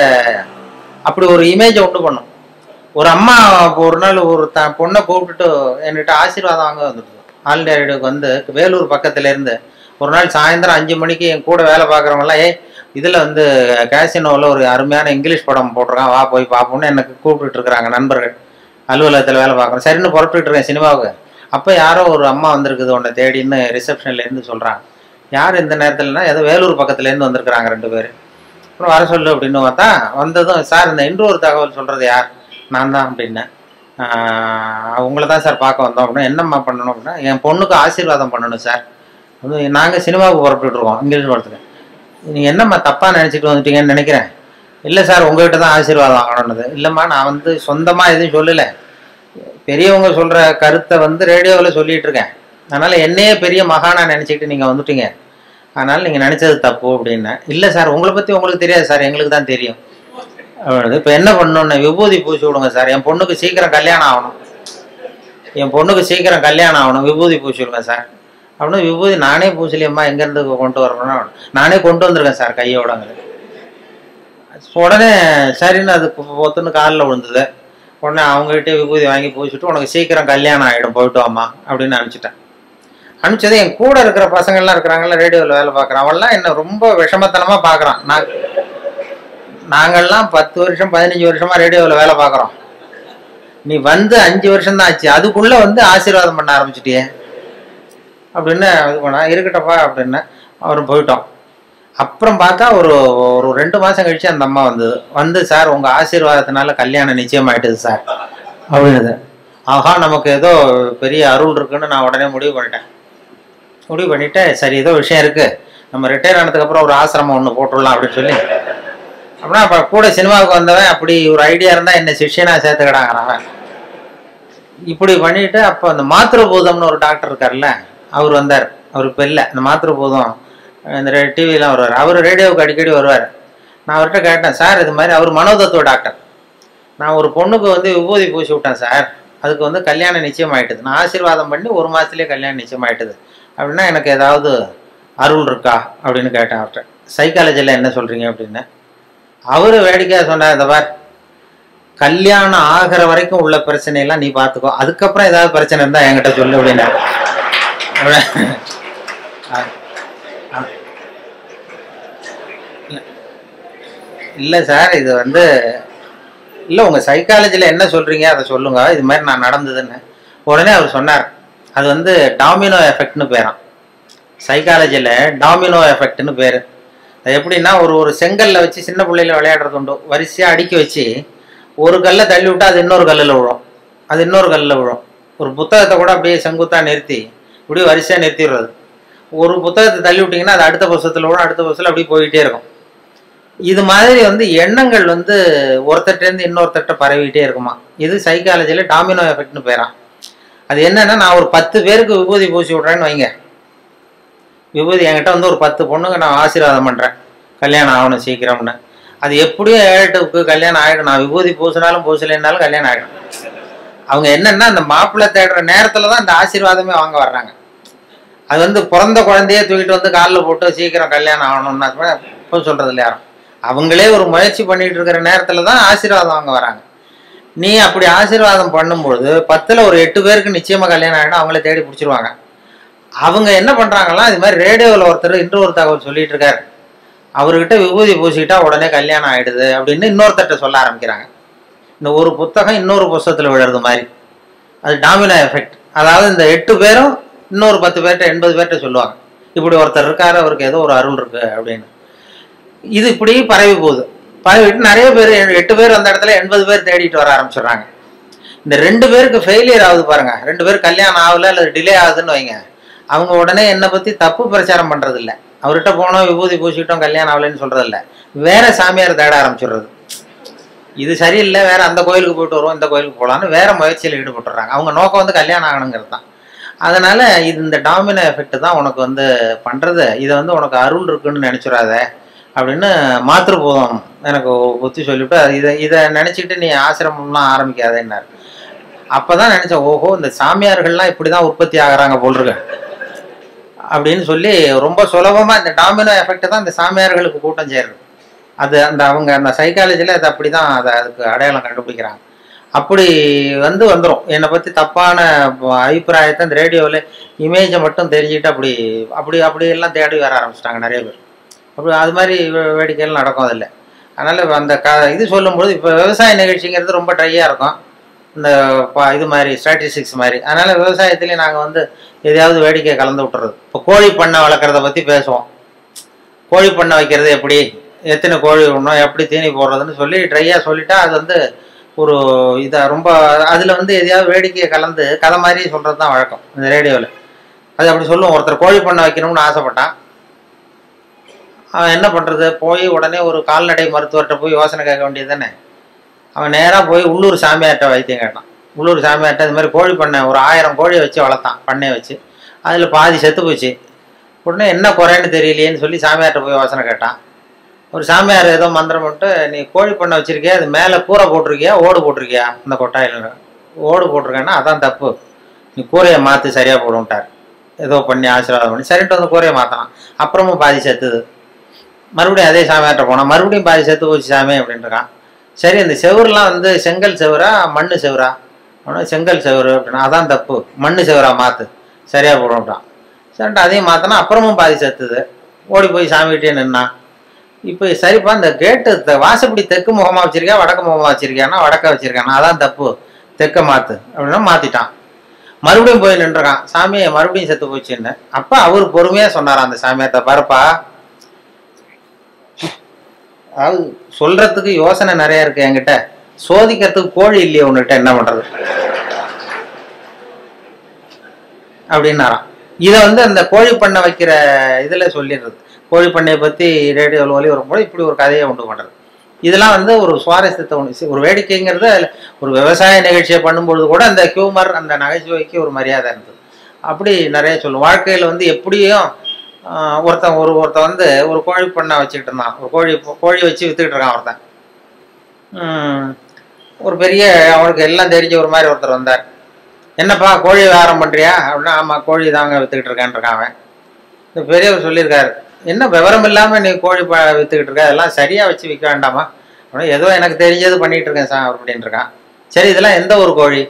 அப்படி ஒரு இமேஜை உண்டு பண்ணும். ஒரு அம்மா ஒரு நாள் ஒரு பொண்ணை கூப்பிட்டுட்டு என்கிட்ட ஆசீர்வாதம் வாங்க வந்துட்டு ஆல் இண்டியா ரேடியோக்கு வந்து வேலூர் பக்கத்துலேருந்து ஒரு நாள் சாயந்தரம் 5 மணிக்கு என் கூட வேலை பார்க்குறவங்களாம் இதில் வந்து கேசினோவில் ஒரு அருமையான இங்கிலீஷ் படம் போட்டிருக்கான், வா போய் பார்ப்போம்னு எனக்கு கூப்பிட்டுட்டு இருக்கிறாங்க நண்பர்கள். அலுவலகத்தில் வேலை பார்க்குறோம், சரின்னு புறப்பட்டுட்டு இருக்கேன் சினிமாவுக்கு. அப்போ யாரோ ஒரு அம்மா வந்திருக்குது உன்னை தேடின்னு ரிசப்ஷன்லேருந்து சொல்கிறாங்க. யார் இந்த நேரத்தில்னா ஏதோ வேலூர் பக்கத்துலேருந்து வந்திருக்கிறாங்க 2 பேர். அப்புறம் வர சொல்லு அப்படின்னு பார்த்தா வந்ததும், சார் இந்த இன்று ஒரு தகவல் சொல்கிறது யார்? நான் தான் அப்படின்னேன். உங்களை தான் சார் பார்க்க வந்தோம் அப்படின்னா. என்னம்மா பண்ணணும் அப்படின்னா, என் பொண்ணுக்கு ஆசீர்வாதம் பண்ணணும் சார். நாங்கள் சினிமாவுக்கு புறப்பட்டுருக்கோம் இங்கிலீஷ் படத்துக்கு. நீங்கள் என்னம்மா தப்பாக நினச்சிட்டு வந்துட்டீங்கன்னு நினைக்கிறேன். இல்லை சார் உங்கள்கிட்ட தான் ஆசீர்வாதம் வாங்கணுன்னது. இல்லைம்மா நான் வந்து சொந்தமாக எதுவும் சொல்லலை, பெரியவங்க சொல்கிற கருத்தை வந்து ரேடியோவில் சொல்லிகிட்டு இருக்கேன், அதனால் என்னையே பெரிய மகானாக நினச்சிக்கிட்டு நீங்கள் வந்துட்டீங்க, அதனால் நீங்கள் நினச்சது தப்பு அப்படின்னேன். இல்லை சார் உங்களை பற்றி உங்களுக்கு தெரியாது சார், எங்களுக்கு தான் தெரியும். இப்போ என்ன பண்ணணுன்னு, விபூதி பூசி விடுங்க சார், என் பொண்ணுக்கு சீக்கிரம் கல்யாணம் ஆகணும், விபூதி பூசி விடுங்க சார் அப்படின்னு. விபூதி நானே பூசலியம்மா, எங்கேருந்து கொண்டு வரணும்னா நானே கொண்டு வந்திருக்கேன் சார் கையோடங்குது. உடனே சரின்னு அது பொத்துன்னு காலில் விழுந்தது. உடனே அவங்ககிட்டே விபூதி வாங்கி பூசிட்டு, உனக்கு சீக்கிரம் கல்யாணம் ஆகிடும் போயிட்டு வாம்மா அப்படின்னு அனுப்பிச்சிட்டேன். அனுப்பிச்சது என் கூட இருக்கிற பசங்கள்லாம் இருக்கிறாங்கல்ல, ரேடியோவில் வேலை பார்க்குறான், அவன்லாம் என்ன ரொம்ப விஷமத்தனமாக பார்க்குறான். நாங்கள்லாம் 10 வருஷம் 15 வருஷமாக ரேடியோவில் வேலை பார்க்குறோம், நீ வந்து 5 வருஷம் தான் ஆச்சு, அதுக்குள்ளே வந்து ஆசீர்வாதம் பண்ண ஆரம்பிச்சிட்டியே அப்படின்னு இது பண்ணா. இருக்கட்டப்பா அப்படின்னு அவரும் போயிட்டோம். அப்புறம் பார்த்தா ஒரு 2 மாதம் கழிச்சு அந்த அம்மா வந்து சார் உங்கள் ஆசீர்வாதத்தினால கல்யாணம் நிச்சயமாயிட்டுது சார் அப்படின்னுது. ஆஹா நமக்கு ஏதோ பெரிய அருள் இருக்குன்னு நான் உடனே முடிவு பண்ணிவிட்டு சரி ஏதோ விஷயம் இருக்குது, நம்ம ரிட்டையர் ஆனதுக்கப்புறம் ஒரு ஆசிரமம் ஒன்று போட்டுடலாம் அப்படின்னு சொல்லி. அப்படின்னா அப்போ கூட சினிமாவுக்கு வந்தவன் அப்படி ஒரு ஐடியா இருந்தால் என்ன சிஷ்யனாக சேர்த்துக்கிடாங்கிறான். இப்படி பண்ணிவிட்டு அப்போ அந்த மாத்திருபூதம்னு ஒரு டாக்டர் இருக்கார்ல, அவர் வந்தார். அவர் இப்போ இல்லை, அந்த மாத்திருபூதம் இந்த டிவிலாம் வருவார், அவர் ரேடியோவுக்கு அடிக்கடி வருவார். நான் அவர்கிட்ட கேட்டேன், சார் இது மாதிரி அவர் மனோதத்துவ டாக்டர், நான் ஒரு பொண்ணுக்கு வந்து விபூதி பூசி விட்டேன் சார், அதுக்கு வந்து கல்யாணம் நிச்சயம் ஆகிட்டுது, நான் ஆசீர்வாதம் பண்ணி 1 மாதத்துலேயே கல்யாணம் நிச்சயம் ஆகிட்டுது அப்படின்னா எனக்கு ஏதாவது அருள் இருக்கா அப்படின்னு கேட்டேன் அவர்கிட்ட. சைக்காலஜியில் என்ன சொல்கிறீங்க அப்படின்னு. அவர் வேடிக்கையாக சொன்னார், இந்த பார் கல்யாணம் ஆகிற வரைக்கும் உள்ள பிரச்சனையெல்லாம் நீ பார்த்துக்கோ, அதுக்கப்புறம் ஏதாவது பிரச்சனை இருந்தால் என்கிட்ட சொல்லு அப்படின்னா. இல்லை சார், இது வந்து இல்லை, உங்கள் சைக்காலஜியில் என்ன சொல்கிறீங்க அதை சொல்லுங்க, இது மாதிரி நான் நடந்ததுன்னு. உடனே அவர் சொன்னார், அது வந்து டாமினோ எஃபெக்ட்னு பேரான். சைக்காலஜியில் டாமினோ எஃபெக்ட்னு பேர். அது எப்படின்னா, ஒரு செங்கல்ல வச்சு சின்ன பிள்ளையில விளையாடுறது உண்டு. வரிசையாக அடுக்கி வச்சு ஒரு கல்லை தள்ளி விட்டால் அது இன்னொரு கல்லில் விழும், அது இன்னொரு கல்லில் விழும். ஒரு புத்தகத்தை கூட அப்படியே செங்குத்தாக நிறுத்தி இப்படியே வரிசையாக நிறுத்தி விடுறது. ஒரு புத்தகத்தை தள்ளி விட்டிங்கன்னா அது அடுத்த புத்தகத்தில் விழும், அடுத்த புத்தகத்தில் அப்படியே போயிட்டே இருக்கும். இது மாதிரி வந்து எண்ணங்கள் வந்து ஒருத்தட்டேருந்து இன்னொருத்தட்ட பரவிக்கிட்டே இருக்குமா. இது சைக்காலஜியில் டாமினோ எஃபெக்ட்னு பேரான். அது என்னன்னா, நான் ஒரு 10 பேருக்கு விபூதி பூசி விட்றேன்னு வைங்க. விபூதி என்கிட்ட வந்து ஒரு 10 பொண்ணுங்க நான் ஆசீர்வாதம் பண்ணுறேன், கல்யாணம் ஆகணும் சீக்கிரம்னு. அது எப்படியும் 7-8க்கு கல்யாணம் ஆகிடும். நான் விபூதி பூசினாலும் பூசலைன்னாலும் கல்யாணம் ஆகிடும். அவங்க என்னன்னா, அந்த மாப்பிள்ளை தேடுற நேரத்தில் தான் அந்த ஆசீர்வாதமே வாங்க வர்றாங்க. அது வந்து பிறந்த குழந்தையே தூக்கிட்டு வந்து காலில் போட்டு சீக்கிரம் கல்யாணம் ஆகணும்னா இப்போ சொல்கிறது இல்லை யாரும். அவங்களே ஒரு முயற்சி பண்ணிட்டு இருக்கிற நேரத்தில் தான் ஆசீர்வாதம் வாங்க வராங்க. நீ அப்படி ஆசீர்வாதம் பண்ணும்பொழுது 10ல் ஒரு 8 பேருக்கு நிச்சயமாக கல்யாணம் ஆகிடும். அவங்கள தேடி பிடிச்சிருவாங்க. அவங்க என்ன பண்ணுறாங்கன்னா, இது மாதிரி ரேடியோவில் ஒருத்தர் இன்னொரு தகவல் சொல்லிட்டு இருக்காரு, அவர்கிட்ட விபூதி பூசிக்கிட்டா உடனே கல்யாணம் ஆகிடுது அப்படின்னு இன்னொருத்தட்ட சொல்ல ஆரம்பிக்கிறாங்க. இந்த ஒரு புத்தகம் இன்னொரு புத்தகத்தில் விழுறது மாதிரி. அது டாமினோ எஃபெக்ட். அதாவது இந்த 8 பேரும் இன்னொரு 10 பேர்கிட்ட 80 பேர்கிட்ட சொல்லுவாங்க, இப்படி ஒருத்தர் இருக்காரு, அவருக்கு ஏதோ ஒரு அருள் இருக்கு அப்படின்னு. இது இப்படி பரவி போகுது. பரவிட்டு நிறைய பேர் 8 பேர் அந்த இடத்துல 80 பேர் தேடிட்டு வர ஆரம்பிச்சிடுறாங்க. இந்த 2 பேருக்கு ஃபெயிலியர் ஆகுது பாருங்க, 2 பேர் கல்யாணம் ஆகல அல்லது டிலே ஆகுதுன்னு வைங்க. அவங்க உடனே என்னை பற்றி தப்பு பிரச்சாரம் பண்ணுறது இல்லை, அவர்கிட்ட போனோம் விபூதி பூசிட்டோம் கல்யாணம் ஆகலைன்னு சொல்கிறது இல்லை, வேற சாமியார் தேட ஆரம்பிச்சிடுறது. இது சரியில்லை, வேற அந்த கோயிலுக்கு போயிட்டு வருவோம், இந்த கோயிலுக்கு போகலான்னு வேற முயற்சியில் ஈடுபட்டுறாங்க. அவங்க நோக்கம் வந்து கல்யாணம் ஆகணுங்கிறது தான். அதனால இது இந்த டாமினோ எஃபெக்ட் தான் உனக்கு வந்து பண்ணுறது. இதை வந்து உனக்கு அருள் இருக்குன்னு நினச்சிடாத அப்படின்னு மாத்திருபோதம் எனக்கு புத்தி சொல்லிவிட்டு, இதை நினச்சிக்கிட்டு நீ ஆசிரமம்லாம் ஆரம்பிக்காதேன்னாரு. அப்போ தான் நினச்சேன், ஓஹோ இந்த சாமியார்கள்லாம் இப்படி தான் உற்பத்தி ஆகிறாங்க போல் இருக்கு அப்படின்னு சொல்லி, ரொம்ப சுலபமாக இந்த டாமினோ எஃபெக்ட் தான் இந்த சாமியார்களுக்கு கூட்டம் சேருது. அது அவங்க அந்த சைக்காலஜியில் அது அப்படி தான் அதுக்கு அடையாளம் கண்டுபிடிக்கிறாங்க. அப்படி வந்துடும். என்னை பற்றி தப்பான அபிப்பிராயத்தை இந்த ரேடியோவில் இமேஜை மட்டும் தெரிஞ்சுக்கிட்டு அப்படி எல்லாம் தேடி வர ஆரம்பிச்சிட்டாங்க நிறைய பேர். அப்படி அது மாதிரி வேடிக்கைகள் நடக்கும் அதில். அதனால் அந்த இது சொல்லும்போது, இப்போ விவசாய நிகழ்ச்சிங்கிறது ரொம்ப ட்ரையாக இருக்கும், இந்த இது மாதிரி ஸ்டாட்டிஸ்டிக்ஸ் மாதிரி. அதனால் விவசாயத்துலேயும் நாங்கள் வந்து எதையாவது வேடிக்கையை கலந்து விட்டுறது. இப்போ கோழி பண்ணை வளர்க்குறத பற்றி பேசுவோம். கோழி பண்ணை வைக்கிறது எப்படி, எத்தனை கோழி விடணும், எப்படி தீனி போடுறதுன்னு சொல்லி ட்ரையாக சொல்லிட்டா அது வந்து ஒரு இதாக ரொம்ப அதில் வந்து எதையாவது வேடிக்கையை கலந்து கதை மாதிரி சொல்கிறது தான் வழக்கம் இந்த ரேடியோவில். அது அப்படி சொல்லுவோம். ஒருத்தர் கோழி பண்ணை வைக்கணும்னு ஆசைப்பட்டான். அவன் என்ன பண்ணுறது, போய் உடனே ஒரு கால்நடை மருத்துவர்கிட்ட போய் யோசனை கேட்க வேண்டியது தானே. அவன் நேராக போய் உள்ளூர் சாமியார்கிட்ட வைத்தியம் கேட்டான். உள்ளூர் சாமியார்கிட்ட இது மாதிரி கோழி பண்ணை ஒரு 1000 கோழியை வச்சு வளர்த்தான், பண்ணையை வச்சு. அதில் பாதி செத்து போச்சு. உடனே என்ன குறைன்னு தெரியலையேன்னு சொல்லி சாமியார்கிட்ட போய் யோசனை கேட்டான். ஒரு சாமியார் ஏதோ மந்திரம் போட்டு, நீ கோழி பண்ணை வச்சுருக்கியா, அது மேலே கூரை போட்டிருக்கியா, ஓடு போட்டிருக்கியா, அந்த கொட்டாயில் ஓடு போட்டிருக்கேன்னா அதான் தப்பு, நீ கூரையை மாற்றி சரியாக போடுன்ட்டார். ஏதோ பண்ணி ஆசீர்வாதம் பண்ணி சரின்ட்டு வந்து கூரையை மாற்றினான். அப்புறமும் பாதி செத்துது. மறுபடியும் அதே சாமியார்கிட்ட போனால் மறுபடியும் பாதி செத்து போச்சு சாமி அப்படின்ட்டுருக்கான். சரி, இந்த செவருலாம் வந்து செங்கல் செவரா மண் செவரா, செங்கல் செவரு அப்படின்னா அதான் தப்பு, மண் செவரா மாற்று சரியாக போடுன்ட்டான். சரின்ட்டு அதையும் மாற்றினா அப்புறமும் பாதி செத்துது. ஓடி போய் சாமிகிட்டே நின்னான். இப்போ சரிப்பா, இந்த கேட்டு வாசப்படி தெற்கு முகமாக வச்சிருக்கியா வடக்கு முகமாக வச்சிருக்கியானா வடக்க வச்சிருக்கானா, அதான் தப்பு, தெற்க மாற்று அப்படின்னா மாற்றிட்டான். மறுபடியும் போய் நின்றுருக்கான். சாமியை மறுபடியும் செத்து போச்சுன்னு. அப்போ அவர் பொறுமையாக சொன்னாராம் அந்த சாமியார்ட்ட, பாருப்பா, அதாவது சொல்றதுக்கு யோசனை நிறைய இருக்கு என்கிட்ட, சோதிக்கிறதுக்கு கோழி இல்லையே உன்கிட்ட, என்ன பண்றது அப்படின்னாராம். இதை வந்து அந்த கோழி பண்ணை வைக்கிற இதுல சொல்லிடுறது. கோழி பண்ணையை பத்தி ரேடியோவில் ஒலி வரும்போது இப்படி ஒரு கதையை உண்டு பண்றது. இதெல்லாம் வந்து ஒரு சுவாரஸ்யத்தை ஒன்று, ஒரு வேடிக்கைங்கிறது. ஒரு விவசாய நிகழ்ச்சியை பண்ணும்பொழுது கூட அந்த ஹியூமர், அந்த நகைச்சுவைக்கு ஒரு மரியாதை இருந்தது. அப்படி நிறைய சொல்லும். வாழ்க்கையில் வந்து எப்படியும் ஒருத்தன் வந்து ஒரு கோழி பண்ணை வச்சுக்கிட்டு இருந்தான். ஒரு கோழி வச்சு வித்துக்கிட்டு இருக்கான் ஒருத்தன். ஒரு பெரிய அவனுக்கு எல்லாம் தெரிஞ்ச ஒரு மாதிரி ஒருத்தர் வந்தார். என்னப்பா கோழி வியாபாரம் பண்ணுறியா அப்படின்னா, ஆமாம் கோழி தாங்க வித்துக்கிட்டு இருக்கான் அவன். இந்த பெரியவர் சொல்லியிருக்காரு, என்ன விவரம் இல்லாமல் நீ கோழி வித்துக்கிட்டு இருக்க, அதெல்லாம் சரியாக வச்சு விற்க வேண்டாமா ஏதோ எனக்கு தெரிஞ்சது பண்ணிட்டு இருக்கேன் சார் அப்படின்னு இருக்கான். சரி இதெல்லாம் எந்த ஒரு கோழி?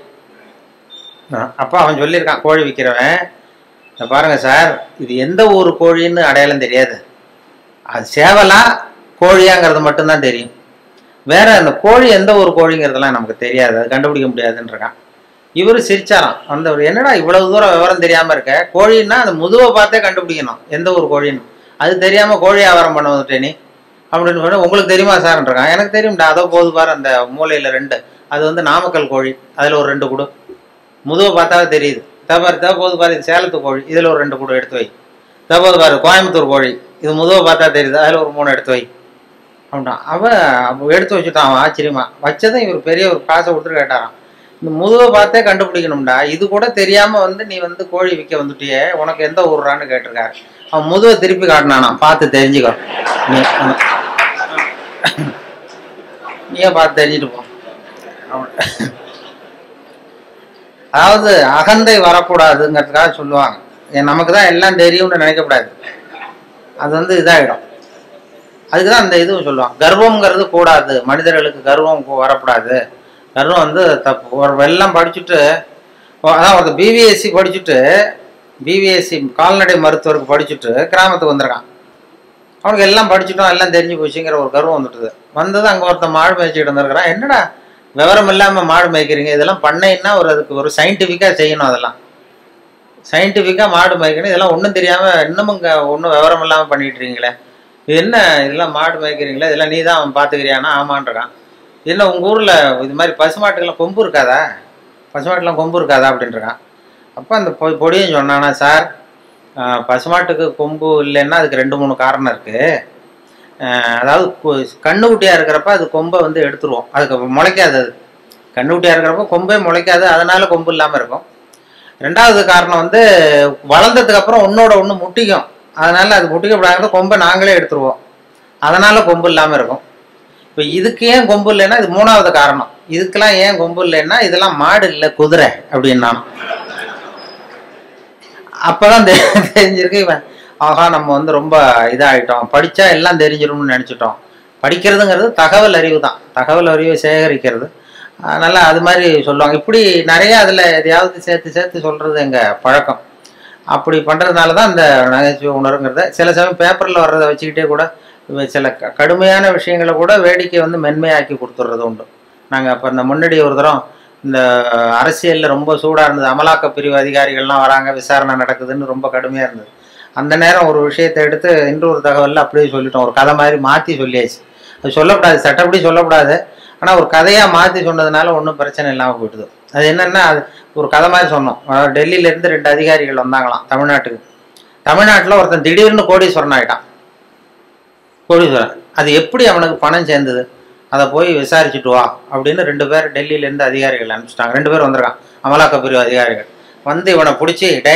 அப்போ அவன் சொல்லியிருக்கான், கோழி விற்கிறவன், பாருங்க சார் இது எந்த ஊர் கோழின்னு அடையாளம் தெரியாது, அது சேவலா கோழியாங்கிறது மட்டும்தான் தெரியும், வேற அந்த கோழி எந்த ஒரு கோழிங்கிறதுலாம் நமக்கு தெரியாது, அது கண்டுபிடிக்க முடியாதுன்னு இருக்கான். இவரு சிரிச்சாராம். அந்த என்னடா இவ்வளவு தூரம் விவரம் தெரியாம இருக்க, கோழின்னா அந்த முதுவை பார்த்தே கண்டுபிடிக்கணும் எந்த ஒரு கோழின்னு, அது தெரியாம கோழி வியாபாரம் பண்ண வந்துட்டே நீ அப்படின்னு சொல்லி, உங்களுக்கு தெரியுமா சார்ன்றான். எனக்கு தெரியும்டா, அதோ போது பாரு அந்த மூலையில 2, அது வந்து நாமக்கல் கோழி, அதுல ஒரு 2 கூடு, முதுவை பார்த்தாவே தெரியுது. போது பாரு இது சேலத்து கோழி, இதுல ஒரு 2 கூடு எடுத்து வை. போது பாரு கோயம்புத்தூர் கோழி, இது முதுவை பார்த்தா தெரியுது, அதுல ஒரு 3 எடுத்து வை அப்படின்ட்டான். அவன் எடுத்து வச்சுட்டான். அவன் ஆச்சரியமா வச்சதும் இவர் பெரிய ஒரு காசை கொடுத்துட்டு கேட்டாரான், இந்த முதுவை பார்த்தே கண்டுபிடிக்கணும்டா, இது கூட தெரியாம வந்து நீ வந்து கோழி விற்க வந்துட்டியே, உனக்கு எந்த ஊர்றான்னு கேட்டிருக்காரு. அவன் முதுவை திருப்பி காட்டினானா, பார்த்து தெரிஞ்சுக்கோ, நீயே பார்த்து தெரிஞ்சுட்டு போ. அதாவது அகந்தை வரக்கூடாதுங்கிறதுக்காக சொல்லுவாங்க. நமக்கு தான் எல்லாம் தெரியும்னு நினைக்கக்கூடாது, அது வந்து இதாகிடும். அதுக்குதான் அந்த இதுவும் சொல்லுவாங்க, கர்வம்ங்கிறது கூடாது, மனிதர்களுக்கு கர்வம் வரக்கூடாது, கர்வம் வந்து தப்பு. ஒரு வெள்ளம் படிச்சுட்டு, அதான் ஒரு பிவிஎஸ்சி படிச்சுட்டு, பிவிஎஸ்சி கால்நடை மருத்துவருக்கு படிச்சுட்டு கிராமத்துக்கு வந்திருக்கான். அவனுக்கு எல்லாம் படிச்சுட்டோம், எல்லாம் தெரிஞ்சு போச்சுங்கிற ஒரு கர்வம் வந்துட்டுது. வந்தது அங்கே ஒருத்தன் மாடு மேய்ச்சிட்டு வந்துருக்கிறான். என்னடா விவரம் இல்லாமல் மாடு மேய்க்கிறீங்க, இதெல்லாம் பண்ணைன்னா ஒரு அதுக்கு ஒரு சயின்டிஃபிக்காக செய்யணும், அதெல்லாம் சயின்டிஃபிக்காக மாடு மேய்க்கணும், இதெல்லாம் ஒன்றும் தெரியாமல் இன்னமும் இங்கே ஒன்றும் விவரம் இல்லாமல் பண்ணிட்டு இருக்கீங்களே, இது என்ன இதெல்லாம் மாடு மேய்க்கிறீங்களே, இதெல்லாம் நீ தான் பார்த்துக்கிறியானா? ஆமான்றான். என்ன உங்கள் ஊரில் இது மாதிரி பசுமாட்டுக்கெல்லாம் கொம்பு இருக்காதா, பசுமாட்டுலாம் கொம்பு இருக்காதா அப்படின்றான். அப்போ அந்த பொடியும் சொன்னானா, சார் பசுமாட்டுக்கு கொம்பு இல்லைன்னா அதுக்கு 2-3 காரணம் இருக்குது. அதாவது கண்ணுக்குட்டியாக இருக்கிறப்ப அது கொம்பை வந்து எடுத்துருவோம், அதுக்கு முளைக்காது, அது கண்ணுக்குட்டியாக இருக்கிறப்ப கொம்பே முளைக்காது, அதனால கொம்பு இல்லாமல் இருக்கும். 2வது காரணம் வந்து வளர்ந்ததுக்கு அப்புறம் ஒன்னோட ஒன்று முட்டிக்கும், அதனால அது முட்டிக்கப்படாத கொம்பை நாங்களே எடுத்துருவோம், அதனால கொம்பு இல்லாமல் இருக்கும். இப்போ இதுக்கு ஏன் கொம்பு இல்லைன்னா இது 3வது காரணம். இதுக்கெல்லாம் ஏன் கொம்பு இல்லைன்னா இதெல்லாம் மாடு இல்லை குதிரை அப்படின்னா. அப்போதான் தெரிஞ்சிருக்கு இவன், ஆகா நம்ம வந்து ரொம்ப இதாகிட்டோம், படித்தா எல்லாம் தெரிஞ்சிடும்னு நினச்சிட்டோம். படிக்கிறதுங்கிறது தகவல் அறிவு தான், தகவல் அறிவை சேகரிக்கிறது. அதனால் அது மாதிரி சொல்லுவாங்க. இப்படி நிறையா அதில் எதையாவது சேர்த்து சொல்கிறது எங்கள் பழக்கம். அப்படி பண்ணுறதுனால தான் இந்த நகைச்சுவை உணர்வுங்கிறத சில சமயம் பேப்பரில் வர்றதை வச்சுக்கிட்டே கூட சில கடுமையான விஷயங்களை கூட வேடிக்கை வந்து மென்மையாக்கி கொடுத்துட்றது உண்டு. நாங்கள் அப்போ இந்த முன்னாடி ஒரு தரம் இந்த அரசியலில் ரொம்ப சூடாக இருந்தது, அமலாக்க பிரிவு அதிகாரிகள்லாம் வராங்க, விசாரணை நடக்குதுன்னு ரொம்ப கடுமையாக இருந்தது. அந்த நேரம் ஒரு விஷயத்தை எடுத்து இன்னொரு தகவலில் அப்படியே சொல்லிட்டோம், ஒரு கதை மாதிரி மாற்றி சொல்லியாச்சு. அது சொல்லக்கூடாது, சட்டப்படி சொல்லக்கூடாது, ஆனால் ஒரு கதையாக மாற்றி சொன்னதுனால ஒன்றும் பிரச்சனை இல்லாமல் போயிட்டுது. அது என்னென்னா, அது ஒரு கதை மாதிரி சொன்னோம். டெல்லியிலேருந்து 2 அதிகாரிகள் வந்தாங்களாம் தமிழ்நாட்டுக்கு. தமிழ்நாட்டில் ஒருத்தன் திடீர்னு கோடீஸ்வரன் ஆகிட்டான். கோடீஸ்வரன், அது எப்படி அவனுக்கு பணம் சேர்ந்தது, அதை போய் விசாரிச்சுட்டு வா அப்படின்னு 2 பேர் டெல்லியிலேருந்து அதிகாரிகள் அனுப்பிச்சிட்டாங்க. 2 பேர் வந்திருக்கான், அமலாக்க பிரிவு அதிகாரிகள். வந்து இவனை பிடிச்சி, டே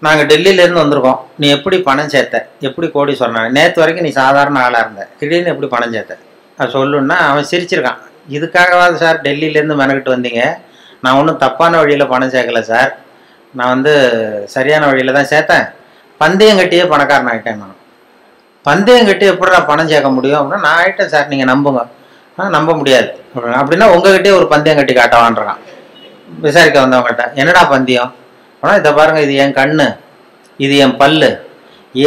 நாங்கள் டெல்லியிலேருந்து வந்திருக்கோம், நீ எப்படி பணம் சேர்த்த, எப்படி கோடீஸ்வரன், நேற்று வரைக்கும் நீ சாதாரண ஆளாக இருந்த, திடீர்னு எப்படி பணம் சேர்த்த, அது சொல்லுன்னா அவன் சிரிச்சிருக்கான். இதுக்காகவாது சார் டெல்லியிலேருந்து மெனக்கிட்டு வந்தீங்க, நான் ஒன்றும் தப்பான வழியில் பணம் சேர்க்கலை சார், நான் வந்து சரியான வழியில் தான் சேர்த்தேன், பந்தயம் கட்டியே பணக்காரன் ஆகிட்டேன். நான் பந்தயம் கட்டி எப்படிடா பணம் சேர்க்க முடியும் அப்படின்னா, நான் ஆகிட்டேன் சார், நீங்கள் நம்புங்க. நம்ப முடியாது அப்படின்னா உங்ககிட்டயே ஒரு பந்தயம் கட்டி காட்டவான்றான். விசாரிக்க வந்தவங்ககிட்ட என்னடா பந்தயம் ஆனால், இதை பாருங்கள், இது என் கண்ணு, இது என் பல்லு,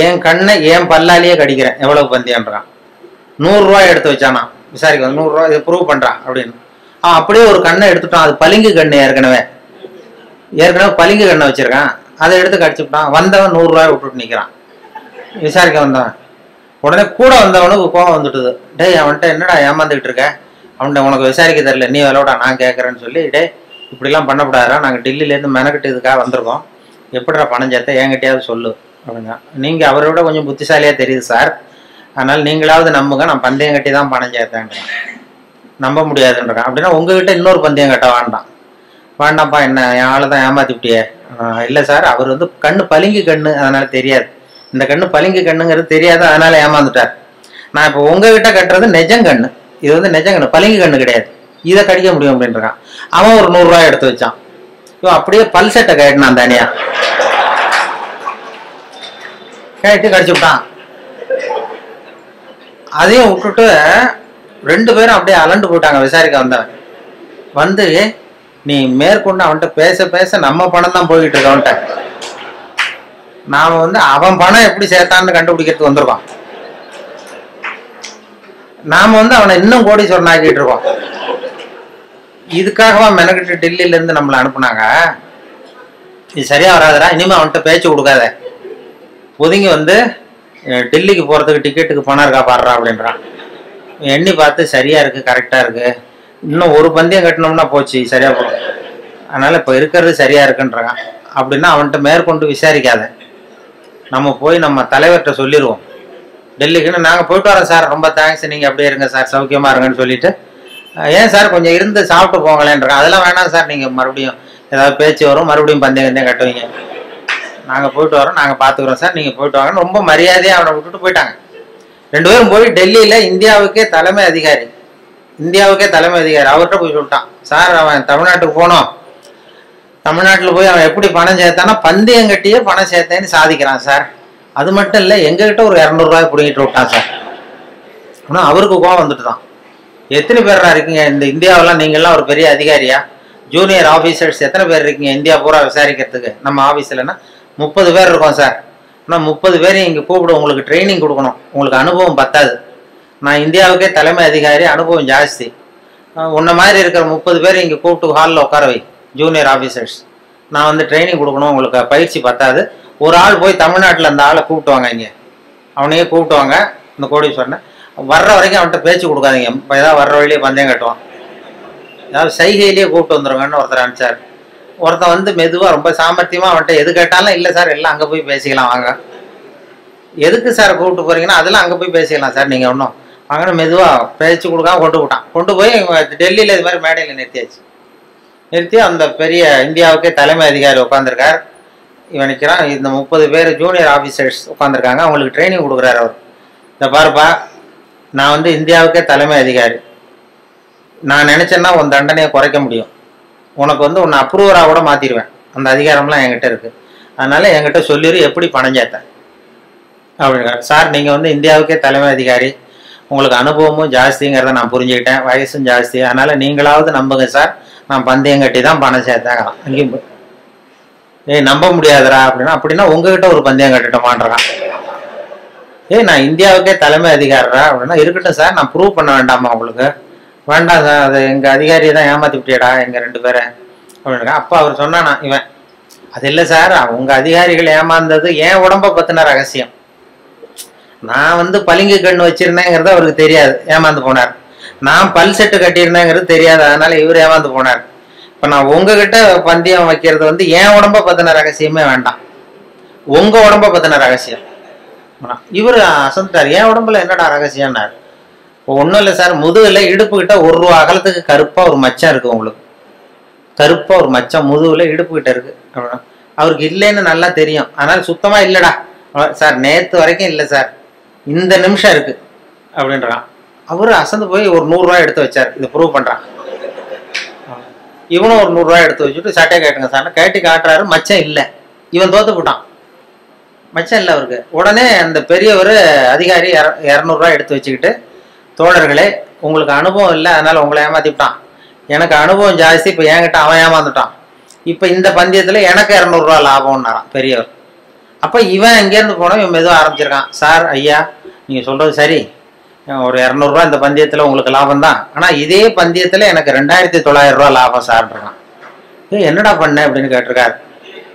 என் கண்ணை என் பல்லாலேயே கடிக்கிறேன், எவ்வளவு பந்தயம்ன்றான். 100 ரூபாய் எடுத்து வச்சானா விசாரிக்க, 100 ரூபா இதை ப்ரூவ் பண்ணுறான் அப்படின்னு. அப்படியே ஒரு கண்ணை எடுத்துட்டான், அது பளிங்கு கண்ணு, ஏற்கனவே பளிங்கு கண்ணை வச்சிருக்கான், அதை எடுத்து கடிச்சுட்டான். வந்தவன் 100 ரூபாய் விட்டுட்டு நிற்கிறான். விசாரிக்க வந்தவன் உடனே கூட வந்தவனுக்கு கோவம் வந்துட்டுது. டேய் அவன்கிட்ட என்னடா ஏமாந்துக்கிட்டு இருக்க, அவன்கிட்ட உனக்கு விசாரிக்க தெரியல, நீ விளையாடா நான் கேட்குறேன்னு சொல்லி, டே இப்படிலாம் பண்ணக்கூடாதா, நாங்கள் டெல்லியிலேருந்து மெனக்கிட்டு இதுக்காக வந்திருக்கோம், எப்படிடா பணம் சேர்த்த என்கிட்டயாவது சொல்லு அப்படின்னா. நீங்கள் அவரை விட கொஞ்சம் புத்திசாலியாக தெரியுது சார், அதனால் நீங்களாவது நம்புங்க, நான் பந்தயம் கட்டி தான் பணம் சேர்த்தேன்றான். நம்ப முடியாதுன்றான். அப்படின்னா உங்ககிட்ட இன்னொரு பந்தயம் கட்ட வேண்டாம்ப்பா, என்ன என் ஆளை தான் ஏமாத்திவிட்டியே. இல்லை சார், அவர் வந்து கண்ணு பளிங்கு கண்ணு, அதனால தெரியாது, இந்த கண்ணு பளிங்கு கண்ணுங்கிறது தெரியாது, அதனால ஏமாந்துட்டார். நான் இப்போ உங்ககிட்ட கட்டுறது நெஜங்கண்ணு, இது வந்து நெஜங்கண்ணு, பளிங்கு கண்ணு கிடையாது, இதை கடிக்க முடியும் அப்படின்றான். அவன் ஒரு 100 ரூபாய் எடுத்து வச்சான். இவன் அப்படியே பல் செட்டை கட்டினான், தனியா கேட்டு கடிச்சு விட்டான். அதையும் விட்டுட்டு 2 பேரும் அப்படியே அலண்டு போயிட்டாங்க. விசாரிக்க வந்தவன் வந்து, நீ மேற்கொண்டு அவன்கிட்ட பேச பேச நம்ம பணம் தான் போய்கிட்டு இருக்க. அவன்கிட்ட நாம வந்து அவன் பணம் எப்படி சேர்த்தான்னு கண்டுபிடிக்கிறதுக்கு வந்திருக்கோம். நாம வந்து அவனை இன்னும் கோடீஸ்வரன் ஆக்கிட்டு இருக்கோம். இதுக்காகவா மெனக்கிட்டு டெல்லியில இருந்து நம்மளை அனுப்புனாங்க? இது சரியா வராதுடா, இனிமே அவன்கிட்ட பேச்சு கொடுக்காத, ஒதுங்கி வந்து டெல்லிக்கு போறதுக்கு டிக்கெட்டுக்கு பணம் இருக்கா பாடுறா அப்படின்றான். எண்ணி பார்த்து சரியா இருக்கு, கரெக்டா இருக்கு, இன்னும் ஒரு பந்தயம் கட்டினோம்னா போச்சு, சரியா போகும், அதனால இப்போ இருக்கிறது சரியா இருக்குன்றாங்க. அப்படின்னா அவன்கிட்ட மேற்கொண்டு விசாரிக்காத, நம்ம போய் நம்ம தலைவர்கிட்ட சொல்லிடுவோம், டெல்லிக்குன்னு நாங்கள் போயிட்டு வரோம் சார், ரொம்ப தேங்க்ஸ், நீங்கள் அப்படியே இருங்க சார், சௌக்கியமாக இருங்கன்னு சொல்லிட்டு, ஏன் சார் கொஞ்சம் இருந்து சாப்பிட்டு போங்களேன்றாங்க. அதெல்லாம் வேணாம் சார், நீங்கள் மறுபடியும் ஏதாவது பேச்சு வரும், மறுபடியும் பந்தயம் கட்டுவீங்க, நாங்கள் போயிட்டு வரோம், நாங்கள் பார்த்துக்குறோம் சார், நீங்கள் போயிட்டு வாங்கன்னு ரொம்ப மரியாதையாக அவனை விட்டுட்டு போயிட்டாங்க. 2 பேரும் போய் டெல்லியில் இந்தியாவுக்கே தலைமை அதிகாரி அவர்கிட்ட போய் சொல்லிட்டான், சார் அவன் தமிழ்நாட்டுக்கு போனோம், தமிழ்நாட்டில் போய் அவன் எப்படி பணம் சேர்த்தானா பந்தயம் கட்டியே பணம் சேர்த்தேன்னு சாதிக்கிறான் சார், அது மட்டும் இல்லை எங்ககிட்ட ஒரு 200 ரூபாய் பிடிங்கிட்டு விட்டான் சார். ஆனால் அவருக்கு கோவம் வந்துட்டு தான், எத்தனை பேரா இருக்கீங்க இந்த இந்தியாவெல்லாம், நீங்கள்லாம் ஒரு பெரிய அதிகாரியா, ஜூனியர் ஆஃபீஸர்ஸ் எத்தனை பேர் இருக்கீங்க இந்தியா பூரா விசாரிக்கிறதுக்கு, நம்ம ஆஃபீஸில்னா 30 பேர் இருக்கோம் சார், ஆனால் 30 பேரையும் இங்கே கூப்பிடு, உங்களுக்கு ட்ரைனிங் கொடுக்கணும், உங்களுக்கு அனுபவம் பத்தாது, நான் இந்தியாவுக்கே தலைமை அதிகாரி, அனுபவம் ஜாஸ்தி, உன்ன மாதிரி இருக்கிற 30 பேர் இங்கே கூப்பிட்டு ஹாலில் உட்கார வை, ஜூனியர் ஆஃபீஸர்ஸ், நான் வந்து ட்ரைனிங் கொடுக்கணும், உங்களுக்கு பயிற்சி பத்தாது, ஒரு ஆள் போய் தமிழ்நாட்டில் அந்த ஆளை கூப்பிட்டு வாங்க, இங்கே அவனையே கூப்பிட்டு வாங்க, இந்த கோடீஸ்வரனை வர்ற வரைக்கும் அவன்கிட்ட பேச்சு கொடுக்காதீங்க, இப்போ ஏதாவது வர்ற வழியிலே பந்தயம் கட்டுவான், ஏதாவது சைகையிலேயே கூப்பிட்டு வந்துடுங்கன்னு ஒருத்தர் அனுப்பிச்சார். ஒருத்தன் வந்து மெதுவாக ரொம்ப சாமர்த்தியமாக அவன்கிட்ட எது கேட்டாலும், இல்லை சார் எல்லாம் அங்கே போய் பேசிக்கலாம் வாங்க, எதுக்கு சார் கூப்பிட்டு போகிறீங்கன்னா, அதெல்லாம் அங்கே போய் பேசிக்கலாம் சார், நீங்கள் ஒன்றும் வாங்கினா மெதுவாக பேச்சு கொடுக்காம கொண்டு போய் டெல்லியில் இது மாதிரி மேடையில் நிறுத்தி அந்த பெரிய இந்தியாவுக்கே தலைமை அதிகாரி உட்காந்துருக்கார், இவன் நிற்கிறான், இந்த 30 பேர் ஜூனியர் ஆஃபீஸர்ஸ் உட்காந்துருக்காங்க, அவங்களுக்கு ட்ரைனிங் கொடுக்குறாரு அவர். இந்த பாருப்பா, நான் வந்து இந்தியாவுக்கே தலைமை அதிகாரி, நான் நினச்சேன்னா உன் தண்டனையை குறைக்க முடியும், உனக்கு வந்து உன்னை அப்ரூவராக கூட மாற்றிடுவேன், அந்த அதிகாரம்லாம் என்கிட்ட இருக்குது, அதனால் என்கிட்ட சொல்லிடு எப்படி பணம் சேர்த்தேன் அப்படிங்கிறார். சார் நீங்கள் வந்து இந்தியாவுக்கே தலைமை அதிகாரி, உங்களுக்கு அனுபவமும் ஜாஸ்திங்கிறத நான் புரிஞ்சுக்கிட்டேன், வயசும் ஜாஸ்தி, அதனால் நீங்களாவது நம்புங்க சார், நான் பந்தயம் கட்டி தான் பணம் சேர்த்தேன். அங்கேயும் நம்ப முடியாதுரா அப்படின்னா உங்ககிட்ட ஒரு பந்தயம் கட்டிட்டோமான்றான். நான் இந்தியாவுக்கே தலைமை அதிகாரா அப்படின்னா, இருக்கட்டும் சார், நான் ப்ரூவ் பண்ண வேண்டாமா உங்களுக்கு? வேண்டாம் சார், அது எங்கள் அதிகாரியை தான் ஏமாற்றி விட்டியடா எங்கள் 2 பேரை அப்படின்னா. அப்போ அவர் சொன்னானா, இவன் அது இல்லை சார், உங்கள் அதிகாரிகள் ஏமாந்தது என் உடம்பை பற்றின ரகசியம், நான் வந்து பளிங்கு கண்ணு வச்சிருந்தேங்கிறது அவருக்கு தெரியாது, ஏமாந்து போனார், நான் பல் செட்டு கட்டியிருந்தேங்கிறது தெரியாது, அதனால இவர் ஏமாந்து போனார். இப்போ நான் உங்ககிட்ட பந்தயம் வைக்கிறது வந்து என் உடம்பை பற்றின ரகசியமே வேண்டாம், உங்கள் உடம்பை பற்றின ரகசியம். இவர் அசந்துட்டார், என் உடம்புல என்னடா ரகசியம்னார். இப்போ ஒன்றும் இல்லை சார், முதுகில் இடுப்புக்கிட்ட 1 ரூபா அகலத்துக்கு கருப்பாக ஒரு மச்சம் இருக்குது, உங்களுக்கு கருப்பாக ஒரு மச்சம் முதுகில் இடுப்புக்கிட்ட இருக்குது அப்படின்னா. அவருக்கு இல்லைன்னு நல்லா தெரியும், அதனால் சுத்தமாக இல்லைடா சார், நேற்று வரைக்கும் இல்லை சார், இந்த நிமிஷம் இருக்குது அப்படின்றான். அவரு அசந்து போய் ஒரு 100 ரூபாய் எடுத்து வச்சார், இதை ப்ரூவ் பண்ணுறான். இவனும் ஒரு 100 ரூபாய் எடுத்து வச்சுட்டு சட்டையை கேட்டுங்க சார், கேட்டி காட்டுறாரு, மச்சம் இல்லை, இவன் தோத்து போட்டான், மச்சம் இல்லை அவருக்கு. உடனே அந்த பெரியவர் அதிகாரி 200 ரூபாய் எடுத்து வச்சுக்கிட்டு, தோழர்களே உங்களுக்கு அனுபவம் இல்லை, அதனால உங்களை ஏமாத்திவிட்டான், எனக்கு அனுபவம் ஜாஸ்தி, இப்போ என்கிட்ட அவன் ஏமாந்துட்டான், இப்போ இந்த பந்தயத்தில் எனக்கு 200 ரூபா லாபம்னாரான் பெரியவர். அப்போ இவன் இங்கேருந்து போனோம், இவன் மெதுவாக ஆரம்பிச்சிருக்கான், சார் ஐயா நீங்கள் சொல்கிறது சரி, ஒரு 200 ரூபா இந்த பந்தயத்தில் உங்களுக்கு லாபம் தான், ஆனால் இதே பந்தயத்தில் எனக்கு 2900 ரூபா லாபம் சார்ன்றான். என்னடா பண்ண அப்படின்னு கேட்டிருக்காரு.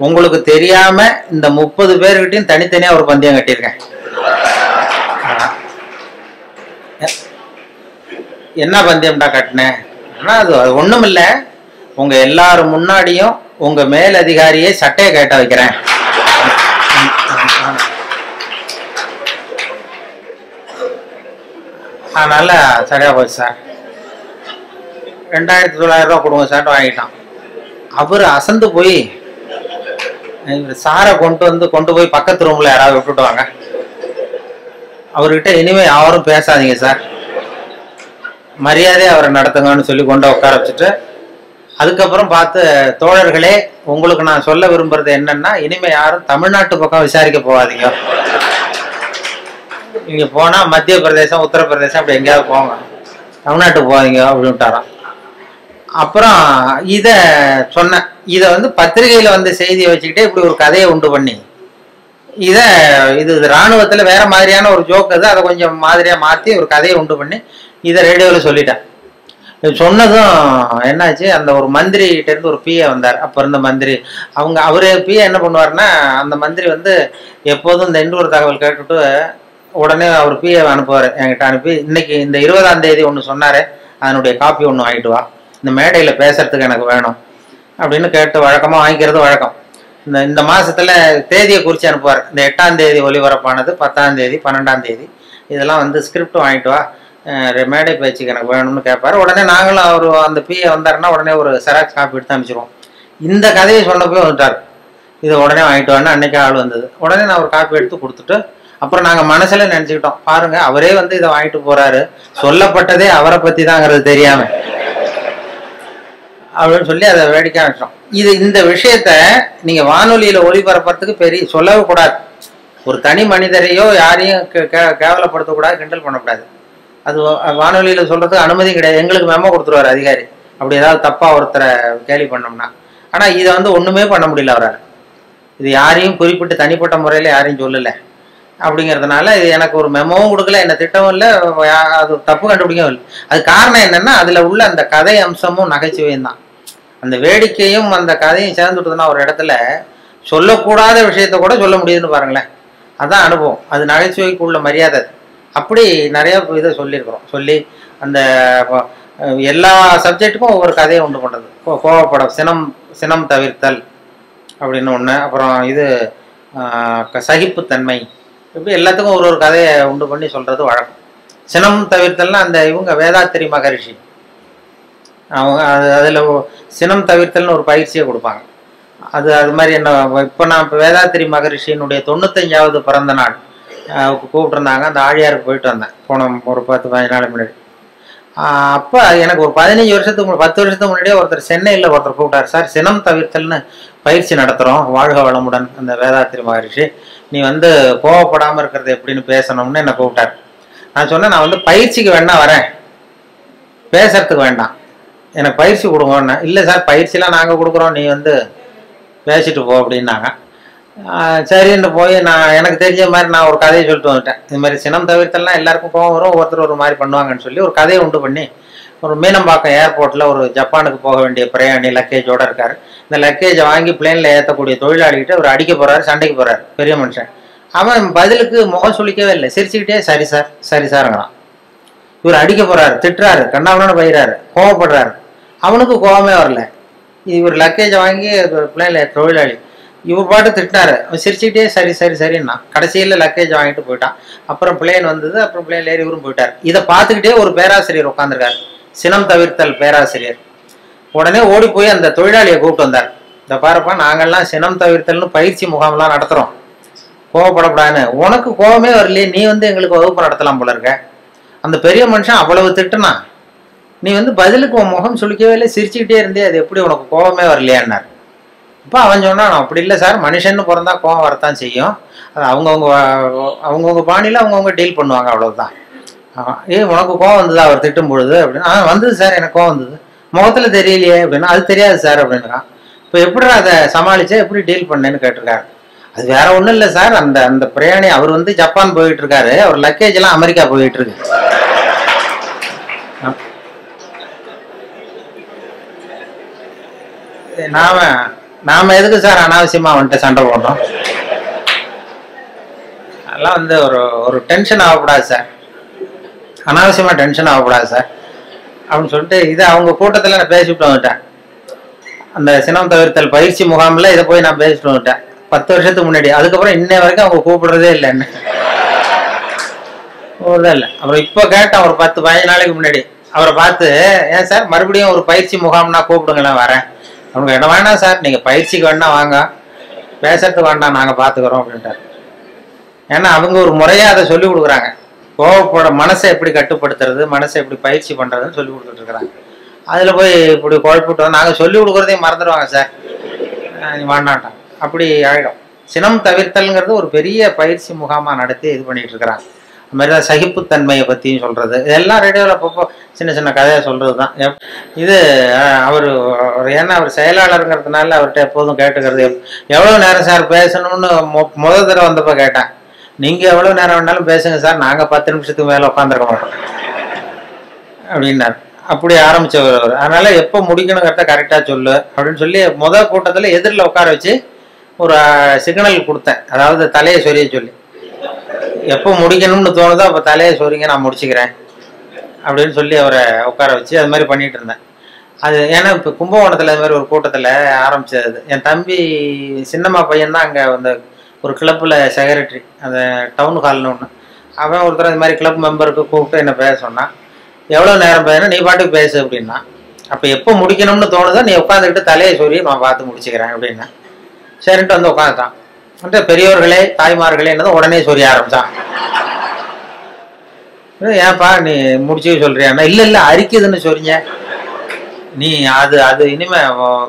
உங்களுக்கு தெரியாம இந்த 30 பேர்கிட்டையும் தனித்தனியா ஒரு பந்தயம் கட்டியிருக்கேன். என்ன பந்தயம்டா கட்டினேன்? ஆனால் அது ஒன்றும் இல்லை, உங்க எல்லாரும் முன்னாடியும் உங்க மேல் அதிகாரியை சட்டையை கேட்ட வைக்கிறேன். அதனால சரியா போச்சு சார், 2900 ரூபா கொடுங்க சார் வாங்கிட்டான். அவர் அசந்து போய் சாரை கொண்டு போய் பக்கத்து ரூம்ல யாராவது விட்டுட்டு வாங்க, அவர்கிட்ட இனிமே யாரும் பேசாதீங்க சார், மரியாதையை அவரை நடத்துங்கன்னு சொல்லி கொண்டு உட்கார வச்சுட்டு, அதுக்கப்புறம் பார்த்து தோழர்களே உங்களுக்கு நான் சொல்ல விரும்புறது என்னன்னா, இனிமே யாரும் தமிழ்நாட்டு பக்கம் விசாரிக்க போகாதீங்க, நீங்க போனா மத்திய பிரதேசம் உத்தரப்பிரதேசம் அப்படி எங்கேயாவது போங்க, தமிழ்நாட்டுக்கு போவீங்க அப்படின்ட்டாராம். அப்புறம் இதை சொன்னேன். இதை வந்து பத்திரிகையில் வந்து செய்தியை வச்சுக்கிட்டே இப்படி ஒரு கதையை உண்டு பண்ணி இது இராணுவத்தில் வேற மாதிரியான ஒரு ஜோக் அது, அதை கொஞ்சம் மாதிரியாக மாற்றி ஒரு கதையை உண்டு பண்ணி இதை ரேடியோவில் சொல்லிட்டேன். சொன்னதும் என்னாச்சு, அந்த ஒரு மந்திரிகிட்டேருந்து ஒரு பிஏ வந்தார். அப்போ இருந்த மந்திரி அவரு பிஏ என்ன பண்ணுவார்னா, அந்த மந்திரி வந்து எப்போதும் இந்த இன்னொரு தகவல் கேட்டுட்டு உடனே அவர் பிஏ அனுப்புவார். என்கிட்ட அனுப்பி இன்னைக்கு இந்த 20ஆம் தேதி ஒன்று சொன்னார், அதனுடைய காப்பி ஒன்று வாங்கிட்டு வா, இந்த மேடையில் பேசுறதுக்கு எனக்கு வேணும் அப்படின்னு கேட்டு வழக்கமாக வாங்கிக்கிறது வழக்கம். இந்த மாதத்தில் தேதியை குறித்து அனுப்புவார். இந்த 8ஆம் தேதி ஒலிபரப்பானது, 10ஆம் தேதி, 12ஆம் தேதி, இதெல்லாம் வந்து ஸ்கிரிப்ட் வாங்கிட்டு வா, மேடை பேச்சுக்கு எனக்கு வேணும்னு கேட்பார். உடனே நாங்களும் அவர் அந்த பிஏ வந்தாருன்னா உடனே ஒரு செராக்ஸ் காப்பி எடுத்து அனுப்பிச்சிடுவோம். இந்த கதையை சொன்னப்போ வந்துட்டார், இதை உடனே வாங்கிட்டு வான்னு அன்னைக்கு ஆள் வந்தது. உடனே நான் ஒரு காப்பி எடுத்து கொடுத்துட்டு அப்புறம் நாங்கள் மனசில் நினச்சிக்கிட்டோம், பாருங்க அவரே வந்து இதை வாங்கிட்டு போறாரு, சொல்லப்பட்டதே அவரை பற்றி தாங்கிறது தெரியாம அப்படின்னு சொல்லி அதை வேடிக்கை வச்சோம். இந்த விஷயத்த நீங்க வானொலியில ஒளிபரப்புறதுக்கு பெரிய சொல்லவே கூடாது. ஒரு தனி மனிதரையோ யாரையும் கேவலப்படுத்தக்கூடாது, கிண்டல் பண்ணக்கூடாது. அது வானொலியில சொல்றதுக்கு அனுமதி கிடையாது. எங்களுக்கு மெமோ கொடுத்துருவாரு அதிகாரி, அப்படி ஏதாவது தப்பா ஒருத்தரை கேலி பண்ணோம்னா. ஆனா இதை வந்து ஒண்ணுமே பண்ண முடியல அவரால். இது யாரையும் குறிப்பிட்டு தனிப்பட்ட முறையில யாரையும் சொல்லலை அப்படிங்கிறதுனால இது எனக்கு ஒரு மெமோவும் கொடுக்கல, என்ன திட்டமும் இல்லை, அது தப்பு கண்டுபிடிக்கவும் இல்லை. அது காரணம் என்னன்னா அதுல உள்ள அந்த கதை அம்சமும் நகைச்சுவையும் தான். அந்த வேடிக்கையும் அந்த கதையும் சேர்ந்துட்டுதுன்னா ஒரு இடத்துல சொல்லக்கூடாத விஷயத்த கூட சொல்ல முடியுதுன்னு பாருங்களேன். அதுதான் அனுபவம், அது நகைச்சுவைக்கு உள்ள மரியாதை. அப்படி நிறைய இதை சொல்லியிருக்கிறோம். சொல்லி அந்த எல்லா சப்ஜெக்டுக்கும் ஒவ்வொரு கதையை உண்டு பண்ணுறது. கோவப்படம், சினம் தவிர்த்தல் அப்படின்னு ஒன்று. அப்புறம் இது சகிப்புத்தன்மை, இப்படி எல்லாத்துக்கும் ஒரு கதையை உண்டு பண்ணி சொல்றது வழக்கம். சினம் தவிர்த்தல்னா அந்த இவங்க வேதாத்திரி மகரிஷி அவங்க அதில் சினம் தவிர்த்தல்னு ஒரு பயிற்சியை கொடுப்பாங்க. அது மாதிரி என்ன, இப்போ நான் இப்போ வேதாத்திரி மகரிஷியினுடைய 95வது பிறந்த நாள் கூப்பிட்டுருந்தாங்க. அந்த ஆழியாருக்கு போயிட்டு வந்தேன் போன ஒரு 10-15 நாள் முன்னாடி. அப்போ எனக்கு ஒரு 15 வருஷத்துக்கு 10 வருஷத்துக்கு முன்னாடியே ஒருத்தர் சென்னையில் ஒருத்தர் கூப்பிட்டார், சார் சினம் தவிர்த்தல்னு பயிற்சி நடத்துகிறோம், வாழ்க வளமுடன் அந்த வேதாத்திரி மகரிஷி, நீ வந்து கோவப்படாமல் இருக்கிறது எப்படின்னு பேசணும்னு என்னை கூப்பிட்டார். நான் சொன்னேன், நான் வந்து பயிற்சிக்கு வேணா வரேன், பேசுறதுக்கு வேண்டாம், எனக்கு பயிற்சி கொடுங்கன்னு. இல்லை சார் பயிற்சிலாம் நாங்கள் கொடுக்குறோம், நீ வந்து பேசிட்டு போ அப்படின்னாங்க. சரின்னு போய் எனக்கு தெரிஞ்ச மாதிரி நான் ஒரு கதையை சொல்லிட்டு வந்துட்டேன். இது மாதிரி சினம் தவிர்த்தல்னா எல்லாருக்கும் கோவம் வரும், ஒவ்வொருத்தர் ஒரு மாதிரி பண்ணுவாங்கன்னு சொல்லி ஒரு கதையை உண்டு பண்ணி, ஒரு மீனம்பாக்கம் ஏர்போர்ட்டில் ஒரு ஜப்பானுக்கு போக வேண்டிய பிரயாணி லக்கேஜோட இருக்காரு. இந்த லக்கேஜை வாங்கி பிளேனில் ஏற்றக்கூடிய தொழிலாளிகிட்ட அவர் அடிக்க போறாரு, சண்டைக்கு போறாரு பெரிய மனுஷன். அவன் பதிலுக்கு முகம் சுளிக்கவே இல்லை, சிரிச்சுக்கிட்டே சரி சார் சரி சாருங்கிறான். இவர் அடிக்க போறாரு, திட்டுறாரு, கண்ணாமண்ணு பயிறாரு, கோவப்படுறாரு. அவனுக்கு கோவமே வரல. இவர் லக்கேஜை வாங்கி பிளேனில் தொழிலாளி இவர் பாட்டு திட்டினாரு, அவன் சிரிச்சுக்கிட்டே சரி சரி சரின்னா கடைசியில் லக்கேஜ் வாங்கிட்டு போயிட்டான். அப்புறம் பிளேன் வந்தது, அப்புறம் பிளேன் ஏறி இவரும் போயிட்டார். இதை பார்த்துக்கிட்டே ஒரு பேராசிரியர் உட்காந்துருக்காரு, சினம் தவிர்த்தல் பேராசிரியர். உடனே ஓடி போய் அந்த தொழிலாளியை கூப்பிட்டு வந்தார். இந்த பாருப்பா, நாங்கள்லாம் சினம் தவிர்த்தல்னு பயிற்சி முகாம்லாம் நடத்துகிறோம், கோவப்படக்கூடாதுன்னு. உனக்கு கோவமே வரலையே, நீ வந்து எங்களுக்கு வகுப்பு நடத்தலாம் போல இருக்க. அந்த பெரிய மனுஷன் அவ்வளவு திட்டுனா, நீ வந்து பதிலுக்கு உன் முகம் சுளிக்கவே இல்லை, சிரிச்சுக்கிட்டே இருந்தே, அது எப்படி உனக்கு கோவமே வரலையான்னார். இப்போ அவன் சொன்னான், அப்படி இல்லை சார், மனுஷன்னு பிறந்தா கோவம் வரத்தான் செய்யும், அது அவங்கவுங்க பாணியில் அவங்கவுங்க டீல் பண்ணுவாங்க, அவ்வளவுதான். உனக்கு கோவம் வந்ததா அவர் திட்டும் பொழுது அப்படின்னா, வந்தது சார், எனக்கு கோவம் வந்தது, முகத்தில் தெரியலையே அப்படின்னா, அது தெரியாது சார் அப்படின்னுக்கான். இப்போ எப்படி அதை சமாளிச்சா, எப்படி டீல் பண்ணேன்னு கேட்டிருக்காரு. அது வேற ஒன்றும் இல்லை சார், அந்த பிரயாணி அவர் வந்து ஜப்பான் போயிட்டு இருக்காரு, அவர் லக்கேஜ் எல்லாம் அமெரிக்கா போயிட்டு இருக்கு. நாம எதுக்கு சார் அனாவசியமா வந்துட்டு சண்டை போடுறோம்? அதெல்லாம் வந்து ஒரு டென்ஷன் ஆகக்கூடாது சார், அனாவசியமா டென்ஷன் ஆகக்கூடாது சார் அப்படின்னு சொல்லிட்டு இதை அவங்க கூட்டத்தில் நான் பேசிவிட்டு வந்துட்டேன். அந்த சினம் தவிர்த்தல் பயிற்சி முகாமில் இதை போய் நான் பேசிட்டு வந்துட்டேன் 10 வருஷத்துக்கு முன்னாடி. அதுக்கப்புறம் இன்னை வரைக்கும் அவங்க கூப்பிடுறதே இல்லை, என்ன கூப்பிடுறதே இல்லை. அப்புறம் இப்போ கேட்டேன் ஒரு 10-15 நாளைக்கு முன்னாடி அவரை பார்த்து, ஏன் சார் மறுபடியும் ஒரு பயிற்சி முகாம்னா கூப்பிடுங்களேன் வரேன். அவங்க என்ன வேணாம் சார், நீங்கள் பயிற்சிக்கு வேணா வாங்க, பேசுறதுக்கு வேண்டாம், நாங்கள் பார்த்துக்குறோம் அப்படின்ட்டார். ஏன்னா அவங்க ஒரு முறையாக அதை சொல்லி கொடுக்குறாங்க, கோவப்பட மனசை எப்படி கட்டுப்படுத்துறது, மனசை எப்படி பயிற்சி பண்ணுறதுன்னு சொல்லி கொடுத்துட்டு இருக்கிறாங்க. அதில் போய் இப்படி குழப்பிட்டோம், நாங்கள் சொல்லி கொடுக்குறதையும் மறந்துடுவாங்க சார், வேண்டாட்டாங்க, அப்படி ஆகிடும். சினம் தவிர்த்தல்ங்கிறது ஒரு பெரிய பயிற்சி முகாமாக நடத்தி இது பண்ணிட்டு இருக்கிறாங்க. அது மாதிரி தான் சகிப்புத்தன்மையை பற்றியும் சொல்கிறது. இதெல்லாம் ரேடியோவில் அப்பப்போ சின்ன சின்ன கதையை சொல்கிறது தான். இது அவர் ஏன்னா அவர் செயலாளருங்கிறதுனால அவர்கிட்ட எப்போதும் கேட்டுக்கிறது, எவ்வளோ நேரம் சார் பேசணும்னு முதல் தடவை வந்தப்போ கேட்டேன். நீங்கள் எவ்வளோ நேரம் வேணாலும் பேசுங்க சார், நாங்கள் 10 நிமிஷத்துக்கு மேலே உட்காந்துருக்க மாட்டோம் அப்படின்னார். அப்படி ஆரம்பித்தவர் அவர். அதனால் எப்போ முடிக்கணுங்கிறத கரெக்டாக சொல்லு அப்படின்னு சொல்லி முதல் கூட்டத்தில் எதிரில் உட்கார வச்சு ஒரு சிக்னல் கொடுத்தேன். அதாவது தலையை சொரிய சொல்லி, எப்போ முடிக்கணும்னு தோணுதோ அப்போ தலையை சொரிங்க, நான் முடிச்சுக்கிறேன் அப்படின்னு சொல்லி அவரை உட்கார வச்சு அது மாதிரி பண்ணிகிட்டு இருந்தேன். அது ஏன்னா இப்போ கும்பகோணத்தில் அது மாதிரி ஒரு கூட்டத்தில் ஆரம்பித்தது. என் தம்பி சின்னம்மா பையன்தான் அங்கே அந்த ஒரு கிளப்பில் செக்ரட்டரி, அந்த டவுன் ஹால்னு ஒன்று. அவன் ஒருத்தர் இது மாதிரி கிளப் மெம்பருக்கு கூப்பிட்டு என்ன பேச சொன்னான். எவ்வளோ நேரம் பேசணும், நீ பாட்டுக்கு பேசு அப்படின்னா. அப்போ எப்போ முடிக்கணும்னு தோணுதோ நீ உட்காந்துக்கிட்டு தலையை சொல்லி நான் பார்த்து முடிச்சுக்கிறேன் அப்படின்னா. சரின்ட்டு வந்து உட்காந்துட்டான். வந்து பெரியவர்களே தாய்மார்களே என்னதான் உடனே சொரிய ஆரம்பிச்சான். ஏன்ப்பா நீ முடிச்சு சொல்றியான்னா, இல்லை அரிக்குதுன்னு சொல்றீங்க, நீ அது இனிமே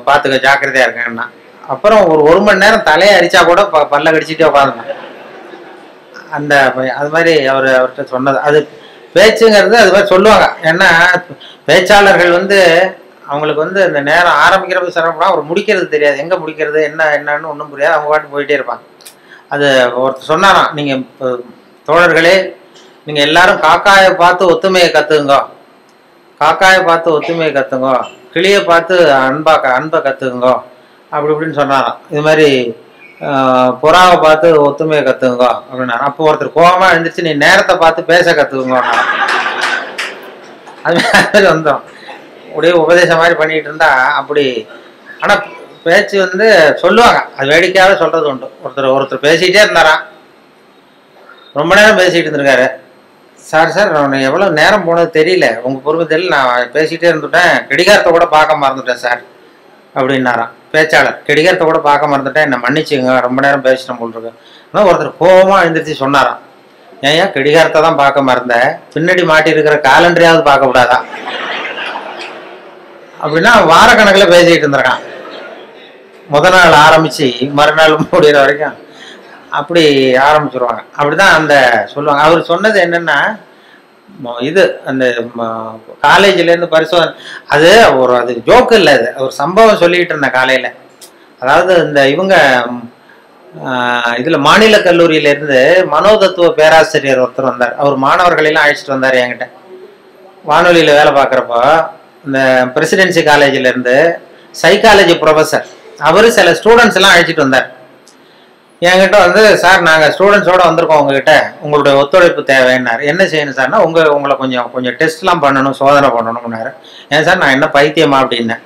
பார்த்துக்க ஜாக்கிரதையா இருக்கேன்னா. அப்புறம் ஒரு மணி நேரம் தலையை அரிச்சா கூட பல்ல கடிச்சிட்டே உட்காந்துட்டான். அந்த அது மாதிரி அவர்கிட்ட சொன்னது. அது பேச்சுங்கிறது அது மாதிரி சொல்லுவாங்க. ஏன்னா பேச்சாளர்கள் வந்து அவங்களுக்கு வந்து இந்த நேரம் ஆரம்பிக்கிறப்ப சிரமப்படா, அவர் முடிக்கிறது தெரியாது, எங்கே முடிக்கிறது என்னன்னு ஒன்றும் புரியாது, அவங்க பாட்டு போயிட்டே இருப்பாங்க. அது ஒருத்தர் சொன்னாராம், நீங்கள் தோழர்களே நீங்கள் எல்லாரும் காக்காயை பார்த்து ஒத்துமையை கற்றுக்குங்க, காக்காயை பார்த்து ஒத்துமையை கற்றுங்க, கிளியை பார்த்து அன்பை கற்றுக்குங்க அப்படி இப்படின்னு சொன்னாராம். இது மாதிரி புறாவை பார்த்து ஒத்துமையை கற்றுக்குங்க அப்படின்னா. அப்போ ஒருத்தர் கோபமாக எழுந்திரிச்சு, நீ நேரத்தை பார்த்து பேச கற்றுக்குங்க. அது மாதிரி வந்தோம், அப்படியே உபதேசம் மாதிரி பண்ணிகிட்டு இருந்தா அப்படி. ஆனால் பேச்சு வந்து சொல்லுவாங்க, அது வேடிக்கையாகவே சொல்கிறது உண்டு. ஒருத்தர் பேசிகிட்டே இருந்தாராம், ரொம்ப நேரம் பேசிகிட்டு இருந்திருக்காரு. சார் நான் எவ்வளோ நேரம் போனது தெரியல, உங்கள் பொறுமை தெரியல, நான் பேசிகிட்டே இருந்துட்டேன், கடிகாரத்தை கூட பார்க்க மறந்துட்டேன் சார் அப்படின்னாராம் பேச்சாளர். கடிகாரத்தை கூட பார்க்க மறந்துட்டேன், என்னை மன்னிச்சுங்க, ரொம்ப நேரம் பேசிட்டேன் போல் இருக்கு. ஆனால் ஒருத்தர் கோபமாக எழுந்திரிச்சு சொன்னாராம், ஏன் கடிகாரத்தை தான் பார்க்க மறந்தேன், பின்னாடி மாட்டியிருக்கிற காலண்டரையாவது பார்க்கக்கூடாதா அப்படின்னா. வாரக்கணக்கில் பேசிக்கிட்டு இருந்திருக்கான், முதல் நாள் ஆரம்பித்து மறுநாள் முடிகிற வரைக்கும் அப்படி ஆரம்பிச்சிருவாங்க. அப்படிதான் அந்த சொல்லுவாங்க. அவர் சொன்னது என்னன்னா, இது அந்த காலேஜ்லேருந்து பரிசோதனை, அது ஜோக்கு இல்லை, அது ஒரு சம்பவம் சொல்லிக்கிட்டு இருந்தேன் காலையில். அதாவது இந்த இவங்க இதில் மாநில கல்லூரியிலேருந்து மனோதத்துவ பேராசிரியர் ஒருத்தர் வந்தார். அவர் மாணவர்களெல்லாம் அழைச்சிட்டு வந்தார் என்கிட்ட. வானொலியில் வேலை பார்க்குறப்போ இந்த பிரசிடென்சி காலேஜிலேருந்து சைக்காலஜி ப்ரொஃபஸர் அவர் சில ஸ்டூடெண்ட்ஸ் எல்லாம் அழைச்சிட்டு வந்தார் என்கிட்ட. வந்து சார் நாங்கள் ஸ்டூடெண்ட்ஸோடு வந்திருக்கோம், உங்ககிட்ட உங்களுடைய ஒத்துழைப்பு தேவைன்னாரு. என்ன செய்யணும் சார்னா, உங்களை கொஞ்சம் டெஸ்ட்லாம் பண்ணணும், சோதனை பண்ணணும்னாரு. ஏன் சார் நான் என்ன பைத்தியமா அப்படின்னேன்.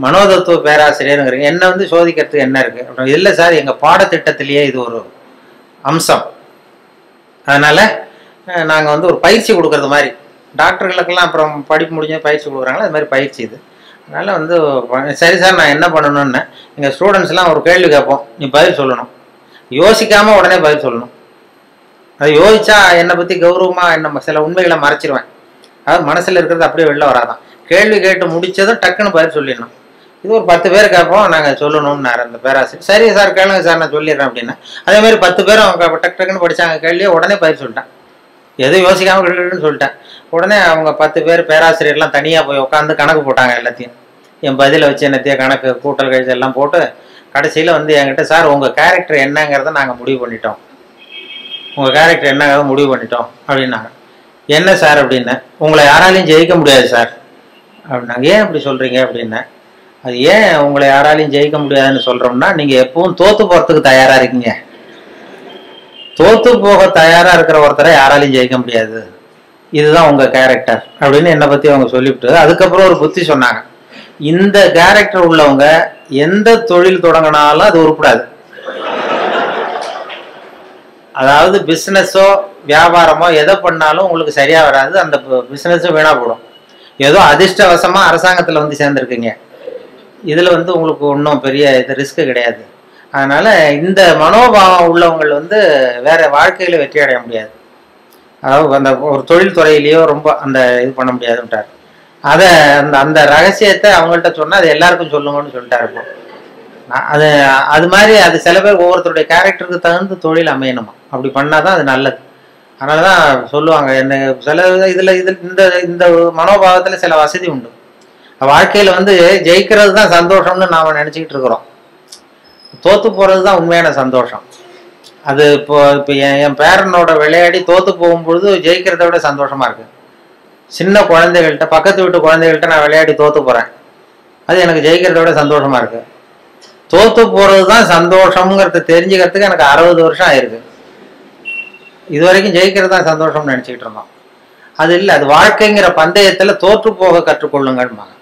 மனோதத்துவ பேராசிரியருங்கிறீங்க, என்ன வந்து சோதிக்கிறதுக்கு என்ன இருக்குது அப்படின்னு. இல்லை சார், எங்கள் பாடத்திட்டத்திலேயே இது ஒரு அம்சம், அதனால் நாங்கள் வந்து ஒரு பயிற்சி கொடுக்குறது மாதிரி, டாக்டர்களுக்கெல்லாம் அப்புறம் படிப்பு முடிஞ்சு பயிற்சி கொடுக்குறாங்களா, அது மாதிரி பயிற்சி இது. அதனால் வந்து சரி சார் நான் என்ன பண்ணணும்னு, எங்கள் ஸ்டூடெண்ட்ஸ்லாம் ஒரு கேள்வி கேட்போம், நீ பதில் சொல்லணும், யோசிக்காமல் உடனே பதில் சொல்லணும். அது யோசிச்சா என்னை பற்றி கௌரவமாக என்ன சில உண்மைகளை மறைச்சிருவேன், அதாவது மனசில் இருக்கிறது அப்படியே வெளில வராதான். கேள்வி கேட்டு முடித்ததும் டக்குன்னு பதில் சொல்லிடணும். இது ஒரு 10 பேர் கேட்போம், நாங்கள் சொல்லணும்னாரு அந்த பேராசிரியர். சரி சார் கேளுங்க சார் நான் சொல்லிடுறேன் அப்படின்னா. அதேமாதிரி 10 பேரும் அவங்க டக்குன்னு படித்தாங்க, கேள்வியை உடனே பதில் சொல்லிட்டேன், எதுவும் யோசிக்காமல் கிட்டுன்னு சொல்லிட்டேன். உடனே அவங்க 10 பேர் பேராசிரியர்லாம் தனியாக போய் உட்காந்து கணக்கு போட்டாங்க. எல்லாத்தையும் என் பதிலை வச்சு என்னத்தையும் கணக்கு கூட்டல் கழிச்சு எல்லாம் போட்டு கடைசியில் வந்து என்கிட்ட, சார் உங்கள் கேரக்டர் என்னங்கிறத நாங்கள் முடிவு பண்ணிட்டோம், உங்கள் கேரக்டர் என்னங்கிறத முடிவு பண்ணிட்டோம் அப்படின்னாங்க. என்ன சார் அப்படின்னு, உங்களை யாராலையும் ஜெயிக்க முடியாது சார் அப்படின்னாங்க. ஏன் அப்படி சொல்கிறீங்க அப்படின்னேன். அது ஏன் உங்களை யாராலையும் ஜெயிக்க முடியாதுன்னு சொல்கிறோம்னா, நீங்கள் எப்பவும் தோற்று போகிறதுக்கு தயாராக இருக்கீங்க, தோற்று போக தயாராக இருக்கிற ஒருத்தரை யாராலையும் ஜெயிக்க முடியாது, இதுதான் உங்கள் கேரக்டர் அப்படின்னு என்னை பற்றி அவங்க சொல்லிவிட்டு அதுக்கப்புறம் ஒரு புத்தி சொன்னாங்க. இந்த கேரக்டர் உள்ளவங்க எந்த தொழில் தொடங்கினாலும் அது உருப்படாது. அதாவது பிஸ்னஸோ வியாபாரமோ எதை பண்ணாலும் உங்களுக்கு சரியாக வராது, அந்த பிஸ்னஸும் வீணாக போடும். ஏதோ அதிர்ஷ்டவசமாக அரசாங்கத்தில் வந்து சேர்ந்துருக்கீங்க, இதில் வந்து உங்களுக்கு ஒன்றும் பெரிய இது ரிஸ்க்கு கிடையாது. அதனால் இந்த மனோபாவம் உள்ளவங்கள் வந்து வேறு வாழ்க்கையில் வெற்றி அடைய முடியாது, அதாவது அந்த ஒரு தொழில் துறையிலையோ ரொம்ப அந்த இது பண்ண முடியாதுன்ட்டார். அதை அந்த ரகசியத்தை அவங்கள்ட்ட சொன்னால் அது எல்லாருக்கும் சொல்லுங்கன்னு சொல்லிட்டாரு. அது மாதிரி அது சில பேர் ஒவ்வொருத்தருடைய கேரக்டருக்கு தகுந்த தொழில் அமையணுமா, அப்படி பண்ணால் தான் அது நல்லது. அதனால தான் சொல்லுவாங்க என்ன சில இதில் இந்த இந்த மனோபாவத்தில் சில வசதி உண்டு. வாழ்க்கையில் வந்து ஜெயிக்கிறது தான் சந்தோஷம்னு நாம் நினச்சிக்கிட்டு இருக்கிறோம். தோற்று போகிறது தான் உண்மையான சந்தோஷம். அது இப்போ என் பேரனோட விளையாடி தோற்று போகும்பொழுது ஜெயிக்கிறத விட சந்தோஷமாக இருக்குது. சின்ன குழந்தைகள்கிட்ட, பக்கத்து வீட்டு குழந்தைகள்கிட்ட நான் விளையாடி தோற்று போகிறேன், அது எனக்கு ஜெயிக்கிறத விட சந்தோஷமாக இருக்குது. தோற்று போகிறது தான் சந்தோஷங்கிறத தெரிஞ்சுக்கிறதுக்கு எனக்கு 60 வருஷம் ஆயிருக்கு. இது வரைக்கும் ஜெயிக்கிறது தான் சந்தோஷம்னு நினச்சிக்கிட்டு இருந்தோம். அது இல்லை, அது வாழ்க்கைங்கிற பந்தயத்தில் தோற்று போக கற்றுக்கொள்ளுங்கம்பாங்க.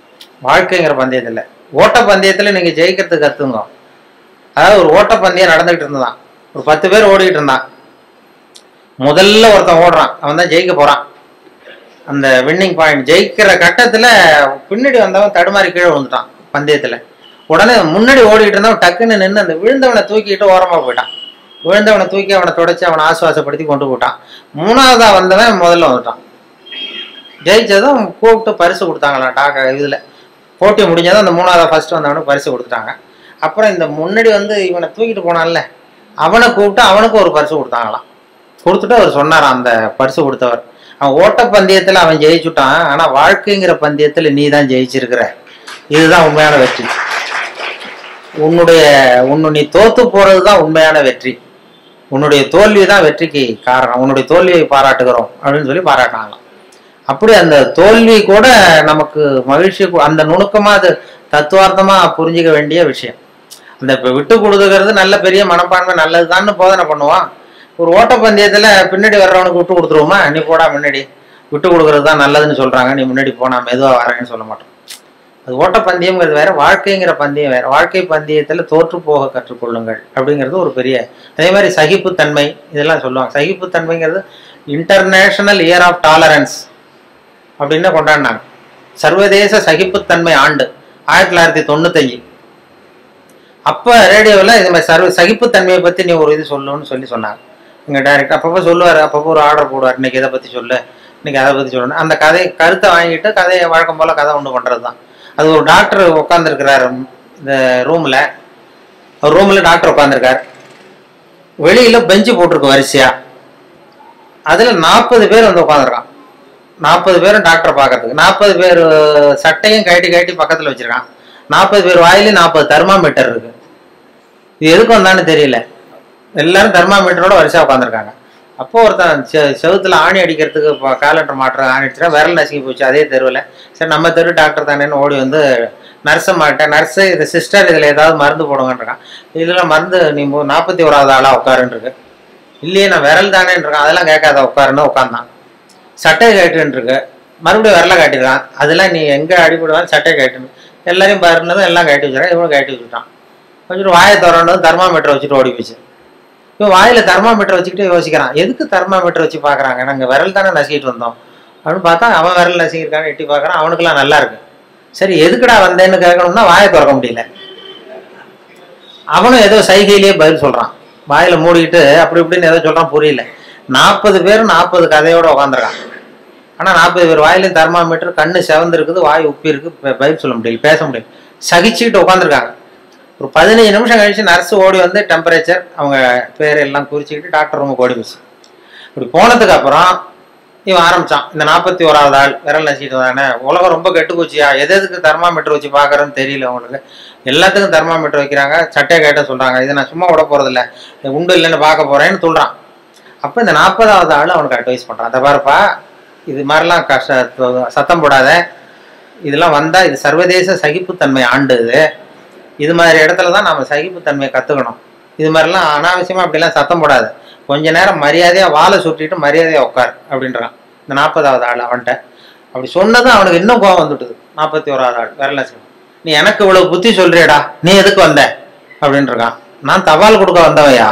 வாழ்க்கைங்கிற பந்தயத்தில், ஓட்ட பந்தயத்தில் நீங்கள் ஜெயிக்கிறதுக்கு கற்றுங்க. அதாவது ஒரு ஓட்டப்பந்தயம் நடந்துகிட்டு இருந்தான், ஒரு 10 பேர் ஓடிக்கிட்டு இருந்தான். முதல்ல ஒருத்தன் ஓடுறான், அவன் தான் ஜெயிக்க போகிறான். அந்த வின்னிங் பாயிண்ட் ஜெயிக்கிற கட்டத்தில் பின்னாடி வந்தவன் தடுமாறி கீழே விழுந்துட்டான் பந்தயத்தில். உடனே முன்னாடி ஓடிக்கிட்டு இருந்தவன் டக்குன்னு நின்று அந்த விழுந்தவனை தூக்கிட்டு ஓரமாக போயிட்டான். விழுந்தவனை தூக்கி அவனை தொடச்சி அவனை ஆசுவாசப்படுத்தி கொண்டு போட்டான். 3ஆவதாக வந்தவன் முதல்ல வந்துட்டான். ஜெயிச்சதும் கூப்பிட்டு பரிசு கொடுத்தாங்களாம். இதில் போட்டி முடிஞ்சதும் அந்த 3ஆவதாக ஃபர்ஸ்ட் வந்தவனுக்கு பரிசு கொடுத்துட்டாங்க. அப்புறம் இந்த முன்னாடி வந்து இவனை தூக்கிட்டு போனான்ல, அவனை கூப்பிட்டு அவனுக்கு ஒரு பரிசு கொடுத்தாங்களாம். கொடுத்துட்டு அவர் சொன்னாராம், அந்த பரிசு கொடுத்தவர், அவன் ஓட்ட பந்தயத்தில் அவன் ஜெயிச்சுட்டான், ஆனால் வாழ்க்கைங்கிற பந்தயத்தில் நீ தான் ஜெயிச்சிருக்கிற, இதுதான் உண்மையான வெற்றி. நீ தோத்து போறது தான் உண்மையான வெற்றி. உன்னுடைய தோல்வி தான் வெற்றிக்கு காரணம். உன்னுடைய தோல்வியை பாராட்டுகிறோம் அப்படின்னு சொல்லி பாராட்டினாங்களாம். அப்படி அந்த தோல்வி கூட நமக்கு மகிழ்ச்சி, அந்த நுணுக்கமா அது தத்துவார்த்தமா புரிஞ்சிக்க வேண்டிய விஷயம். அந்த இப்போ விட்டு கொடுத்துக்கிறது நல்ல பெரிய மனப்பான்மை நல்லதுதான்னு போதனை பண்ணுவான். ஒரு ஓட்டப்பந்தயத்தில் பின்னாடி வர்றவனுக்கு விட்டு கொடுத்துருவோமா, நீ போடா முன்னாடி, விட்டு கொடுக்கறது தான் நல்லதுன்னு சொல்கிறாங்க, நீ முன்னாடி போனா மெதுவாக வரேன்னு சொல்ல மாட்டோம். அது ஓட்டப்பந்தயம்ங்கிறது வேற, வாழ்க்கைங்கிற பந்தயம் வேற. வாழ்க்கை பந்தயத்தில் தோற்று போக கற்றுக்கொள்ளுங்கள் அப்படிங்கிறது ஒரு பெரிய. அதே மாதிரி சகிப்புத்தன்மை இதெல்லாம் சொல்லுவாங்க. சகிப்புத்தன்மைங்கிறது இன்டர்நேஷனல் இயர் ஆஃப் டாலரன்ஸ் அப்படின்னு கொண்டாடினாங்க. சர்வதேச சகிப்புத்தன்மை ஆண்டு 1995. அப்போ ரேடியோவில் இது மாதிரி சகிப்புத்தன்மையை பற்றி நீ ஒரு இது சொல்லுன்னு சொன்னாங்க. எங்கள் டைரக்டர் அப்பப்போ சொல்லுவார், அப்பப்போ ஒரு ஆர்டர் போடுவார், இன்னைக்கு இதை பற்றி சொல்லு, இன்னைக்கு அதை பற்றி சொல்லணும். அந்த கருத்தை வாங்கிட்டு கதையை வழக்கம் போல் கதை ஒன்று பண்ணுறது தான். அது ஒரு டாக்டர் உட்காந்துருக்கிறார் இந்த ரூமில். ஒரு ரூமில் டாக்டர் உட்காந்துருக்கார். வெளியில் பெஞ்சு போட்டிருக்கு வரிசையாக. அதில் 40 பேர் வந்து உட்காந்துருக்கான். 40 பேரும் டாக்டரை பார்க்கறதுக்கு. 40 பேர் சட்டையும் கட்டி பக்கத்தில் வச்சுருக்கான். 40 பேர் வாயிலையும் 40 தெர்மாமீட்டர் இருக்கு. இது எதுக்கு வந்தான்னு தெரியல. எல்லாரும் தெர்மாமீட்டரோட வரிசையாக உட்காந்துருக்காங்க. அப்போ ஒருத்தன் செவுத்துல ஆணி அடிக்கிறதுக்கு காலண்டர் மாட்டுற ஆணி அடிச்சுனா விரல் நசுங்கி போச்சு அதே தெருவில். சரி நம்ம தெரு டாக்டர் தானேன்னு ஓடி வந்து நர்ஸை மாட்டேன், நர்ஸு இது சிஸ்டர் இதில் ஏதாவது மருந்து போடுங்கன்றான். இதில் மருந்து நீ 41ஆவது ஆளாக உட்காருன்ருக்கு. இல்லையே நான் விரல் தானேன்னு இருக்கான். அதெல்லாம் கேட்காத உட்காருன்னு உட்காந்தான். சட்டையை கேட்டுருக்கு, மறுபடியும் விரலை காட்டிடுறான். அதெல்லாம் நீ எங்கே அடிபடுவான்னு சட்டையை கேட்டுன்னு எல்லாரையும் பாருன்னதும் எல்லாம் கட்டி வச்சுறான். இவனும் கட்டி வச்சுட்டான். கொஞ்சம் வாயை திறந்ததும் தெர்மாமீட்டர் வச்சுட்டு ஓடி போச்சு. இவன் வாயில் தெர்மாமீட்டர் வச்சுக்கிட்டு யோசிக்கிறான், எதுக்கு தெர்மாமீட்டர் வச்சு பார்க்குறாங்க, நாங்கள் விரல் தானே நசுக்கிட்டு வந்தோம் அப்படின்னு பார்த்தா அவன் விரல் நசுக்கிருக்கான்னு எட்டி பார்க்குறான். அவனுக்குலாம் நல்லா இருக்கு. சரி எதுக்குடா வந்தேன்னு கேட்கணும்னா வாயை திறக்க முடியல. அவனும் ஏதோ சைகையிலேயே பதில் சொல்கிறான், வாயில் மூடிக்கிட்டு அப்படி இப்படின்னு ஏதோ சொல்கிறான், புரியல. 40 பேர் 40 கதையோடு உட்காந்துருக்கான். ஆனால் 40 பேர் வாயிலையும் தெர்மாமீட்டர், கண்ணு செவந்திருக்குது, வாய் உப்பி இருக்கு, பதில் சொல்ல முடியல, பேச முடியல, சகிச்சுக்கிட்டு உட்காந்துருக்காங்க. ஒரு 15 நிமிஷம் கழிச்சு நர்ஸு ஓடி வந்து டெம்பரேச்சர் அவங்க பேர் எல்லாம் குறிச்சிக்கிட்டு டாக்டர் ரூமுக்கு ஓடி போச்சு. இப்படி போனதுக்கு அப்புறம் இவன் ஆரம்பிச்சான், இந்த 41ஆவது ஆள் விரல் நசிக்கிட்டு தானே, உலகம் ரொம்ப கெட்டு போச்சியா, எதுக்கு தெர்மாமீட்டர் வச்சு பார்க்குறேன்னு தெரியல அவங்களுக்கு, எல்லாத்துக்கும் தெர்மாமீட்டர் வைக்கிறாங்க, சட்டையை கேட்ட சொல்கிறாங்க, இதை நான் சும்மா விட போகிறதில்ல, உண்டு இல்லைன்னு பார்க்க போகிறேன்னு சொல்கிறான். அப்போ இந்த 40ஆவது ஆள் அவனுக்கு அட்வைஸ் பண்ணுறான், அதை பாருப்பா இது மாதிரிலாம் சத்தம் போடாத, இதெல்லாம் வந்தால் இது சர்வதேச சகிப்புத்தன்மை ஆண்டு, இது மாதிரி இடத்துல தான் நம்ம சகிப்புத்தன்மையை கற்றுக்கணும். இது மாதிரிலாம் அனாவசியமாக அப்படிலாம் சத்தம் போடாது, கொஞ்ச நேரம் மரியாதையாக வாழை சுட்டிட்டு மரியாதையாக உட்கார் அப்படின்றான் இந்த 40ஆவது ஆள் அவன்கிட்ட. அப்படி சொன்னதும் அவனுக்கு இன்னும் கோவம் வந்துட்டுது. 41ஆவது ஆள் விரல நீ எனக்கு இவ்வளவு புத்தி சொல்றியடா, நீ எதுக்கு வந்த அப்படின்னு இருக்கான். நான் தபால் கொடுக்க வந்தவையா,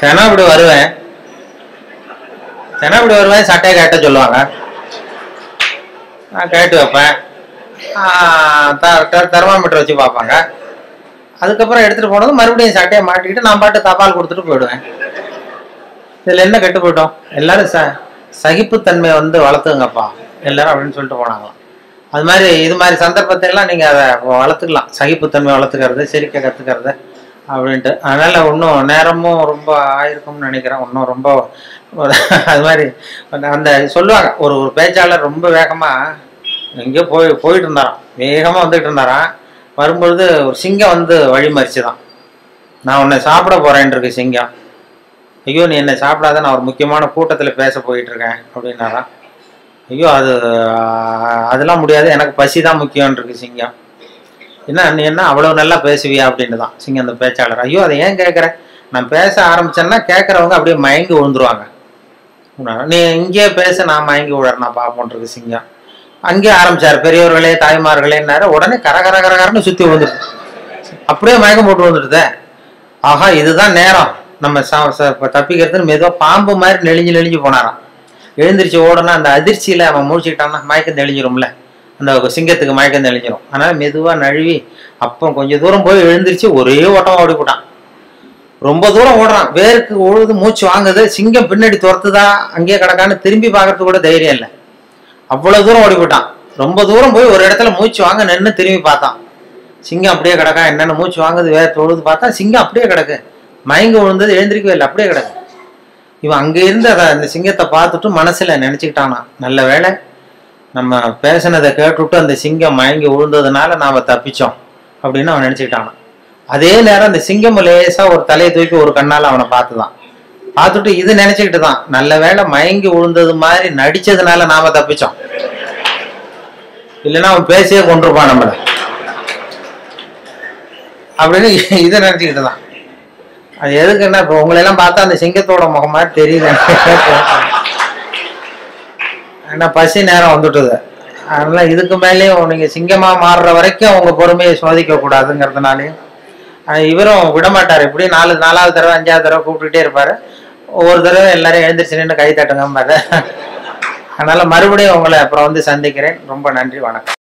தினப்படி வருவேன் சட்டையை கேட்ட சொல்லுவாங்க, நான் கேட்டு வைப்பேன், தெர்மாமீட்டர் வச்சு பார்ப்பாங்க, அதுக்கப்புறம் எடுத்துகிட்டு போனதும் மறுபடியும் சட்டையை மாட்டிக்கிட்டு நான் பாட்டு தபால் கொடுத்துட்டு போயிடுவேன். இதில் என்ன கெட்டு போயிட்டோம், எல்லாரும் சகிப்புத்தன்மையை வந்து வளர்த்துங்கப்பா எல்லாரும் அப்படின்னு சொல்லிட்டு போனாங்களாம். அது மாதிரி இது மாதிரி சந்தர்ப்பத்தையெல்லாம் நீங்கள் அதை வளர்த்துக்கலாம், சகிப்புத்தன்மையை வளர்த்துக்கிறது, சிரிக்க கற்றுக்கிறது, அப்படின்ட்டு. அதனால் இன்னும் நேரமும் ரொம்ப ஆயிருக்கும்னு நினைக்கிறேன். இன்னும் ரொம்ப அது மாதிரி அந்த சொல்லுவாங்க, ஒரு ஒரு பேச்சாளர் ரொம்ப வேகமாக எங்கேயோ போயிட்டு இருந்தாராம், வேகமாக வந்துட்டு இருந்தாராம். வரும்பொழுது ஒரு சிங்கம் வந்து வழிமறிச்சு தான், நான் உன்னை சாப்பிட போகிறேன்ருக்கு சிங்கம். ஐயோ நீ என்னை சாப்பிடாத, நான் ஒரு முக்கியமான கூட்டத்தில் பேச போயிட்டுருக்கேன் அப்படின்னாராம். ஐயோ அதெல்லாம் முடியாது, எனக்கு பசி தான் முக்கியம்ன்றிருக்கு சிங்கம். என்ன நீ என்ன அவ்வளோ நல்லா பேசுவியா அப்படின்னு தான் சிங்கம் அந்த பேச்சாளர். ஐயோ அதை ஏன் கேட்குற, நான் பேச ஆரம்பிச்சேன்னா கேட்குறவங்க அப்படியே மயங்கி விழுந்துருவாங்க, நீ இங்கேயே பேச, நான் மயங்கி விடுறேன் நான் பார்ப்போன்றது சிங்கம். அங்கேயே ஆரம்பிச்சார், பெரியவர்களே தாய்மார்களேன்னாரு, உடனே கரகரன்னு சுற்றி விழுந்துட்டு அப்படியே மயக்கம் போட்டு வந்துடுதே. ஆஹா இதுதான் நேரம் நம்ம தப்பிக்கிறதுன்னு மெதுவாக பாம்பு மாதிரி நெளிஞ்சு போனாராம். எழுந்திரிச்சு ஓடனா அந்த அதிர்ச்சியில் அவன் முடிச்சுக்கிட்டான்னா மயக்கம் தெளிஞ்சிரும்ல, அந்த சிங்கத்துக்கு மயக்கம் தெளிஞ்சிரும். அதனால் மெதுவாக நழுவி அப்போ கொஞ்சம் தூரம் போய் எழுந்திரிச்சு ஒரே ஓட்டமாக ஓடி போட்டான். ரொம்ப தூரம் ஓடுறான், வேருக்கு உழுது மூச்சு வாங்குது, சிங்கம் பின்னாடி துரத்துதா அங்கேயே கிடக்கான்னு திரும்பி பார்க்கறதுக்கு கூட தைரியம் இல்லை, அவ்வளோ தூரம் ஓடி போட்டான். ரொம்ப தூரம் போய் ஒரு இடத்துல மூச்சு வாங்க நின்று திரும்பி பார்த்தான், சிங்கம் அப்படியே கிடக்கா. என்னென்ன மூச்சு வாங்குது வேறு தொழுது பார்த்தா சிங்கம் அப்படியே கிடக்கு, மயங்க விழுந்தது எழுந்திரிக்கவே இல்லை, அப்படியே கிடக்கு. இவன் அங்கே இருந்து அந்த சிங்கத்தை பார்த்துட்டு மனசில் நினச்சிக்கிட்டானா, நல்ல வேளை நம்ம பேசினதை கேட்டுவிட்டு அந்த சிங்கம் மயங்கி விழுந்ததுனால நாம் தப்பிச்சோம் அப்படின்னு அவன் நினச்சிக்கிட்டானா. அதே நேரம் அந்த சிங்கம் லேசாக ஒரு தலையை தூக்கி ஒரு கண்ணால் அவனை பார்த்துட்டு இது நினச்சிக்கிட்டு தான், நல்ல வேளை மயங்கி விழுந்தது மாதிரி நடித்ததுனால நாம் தப்பிச்சோம், இல்லைன்னா அவன் பேசியே கொண்டிருப்பான் நம்மளை அப்படின்னு இதை நினச்சிக்கிட்டு தான். அது எதுக்குன்னா இப்போ உங்களெல்லாம் பார்த்தா அந்த சிங்கத்தோட முகம் மாதிரி தெரியுது, ஏன்னா பசி நேரம் வந்துட்டுது. அதனால் இதுக்கு மேலேயும் நீங்கள் சிங்கமாக மாறுற வரைக்கும் உங்கள் பொறுமையை சோதிக்கக்கூடாதுங்கிறதுனாலையும் இவரும் விடமாட்டார். இப்படி நாலாவது தடவை 5வது தடவை கூப்பிட்டுட்டே இருப்பார். ஒவ்வொரு தடவை எல்லாரும் எழுந்திரிச்சு நின்று கை தட்டுங்கம்பாரு. அதனால் மறுபடியும் உங்களை அப்புறம் வந்து சந்திக்கிறேன். ரொம்ப நன்றி, வணக்கம்.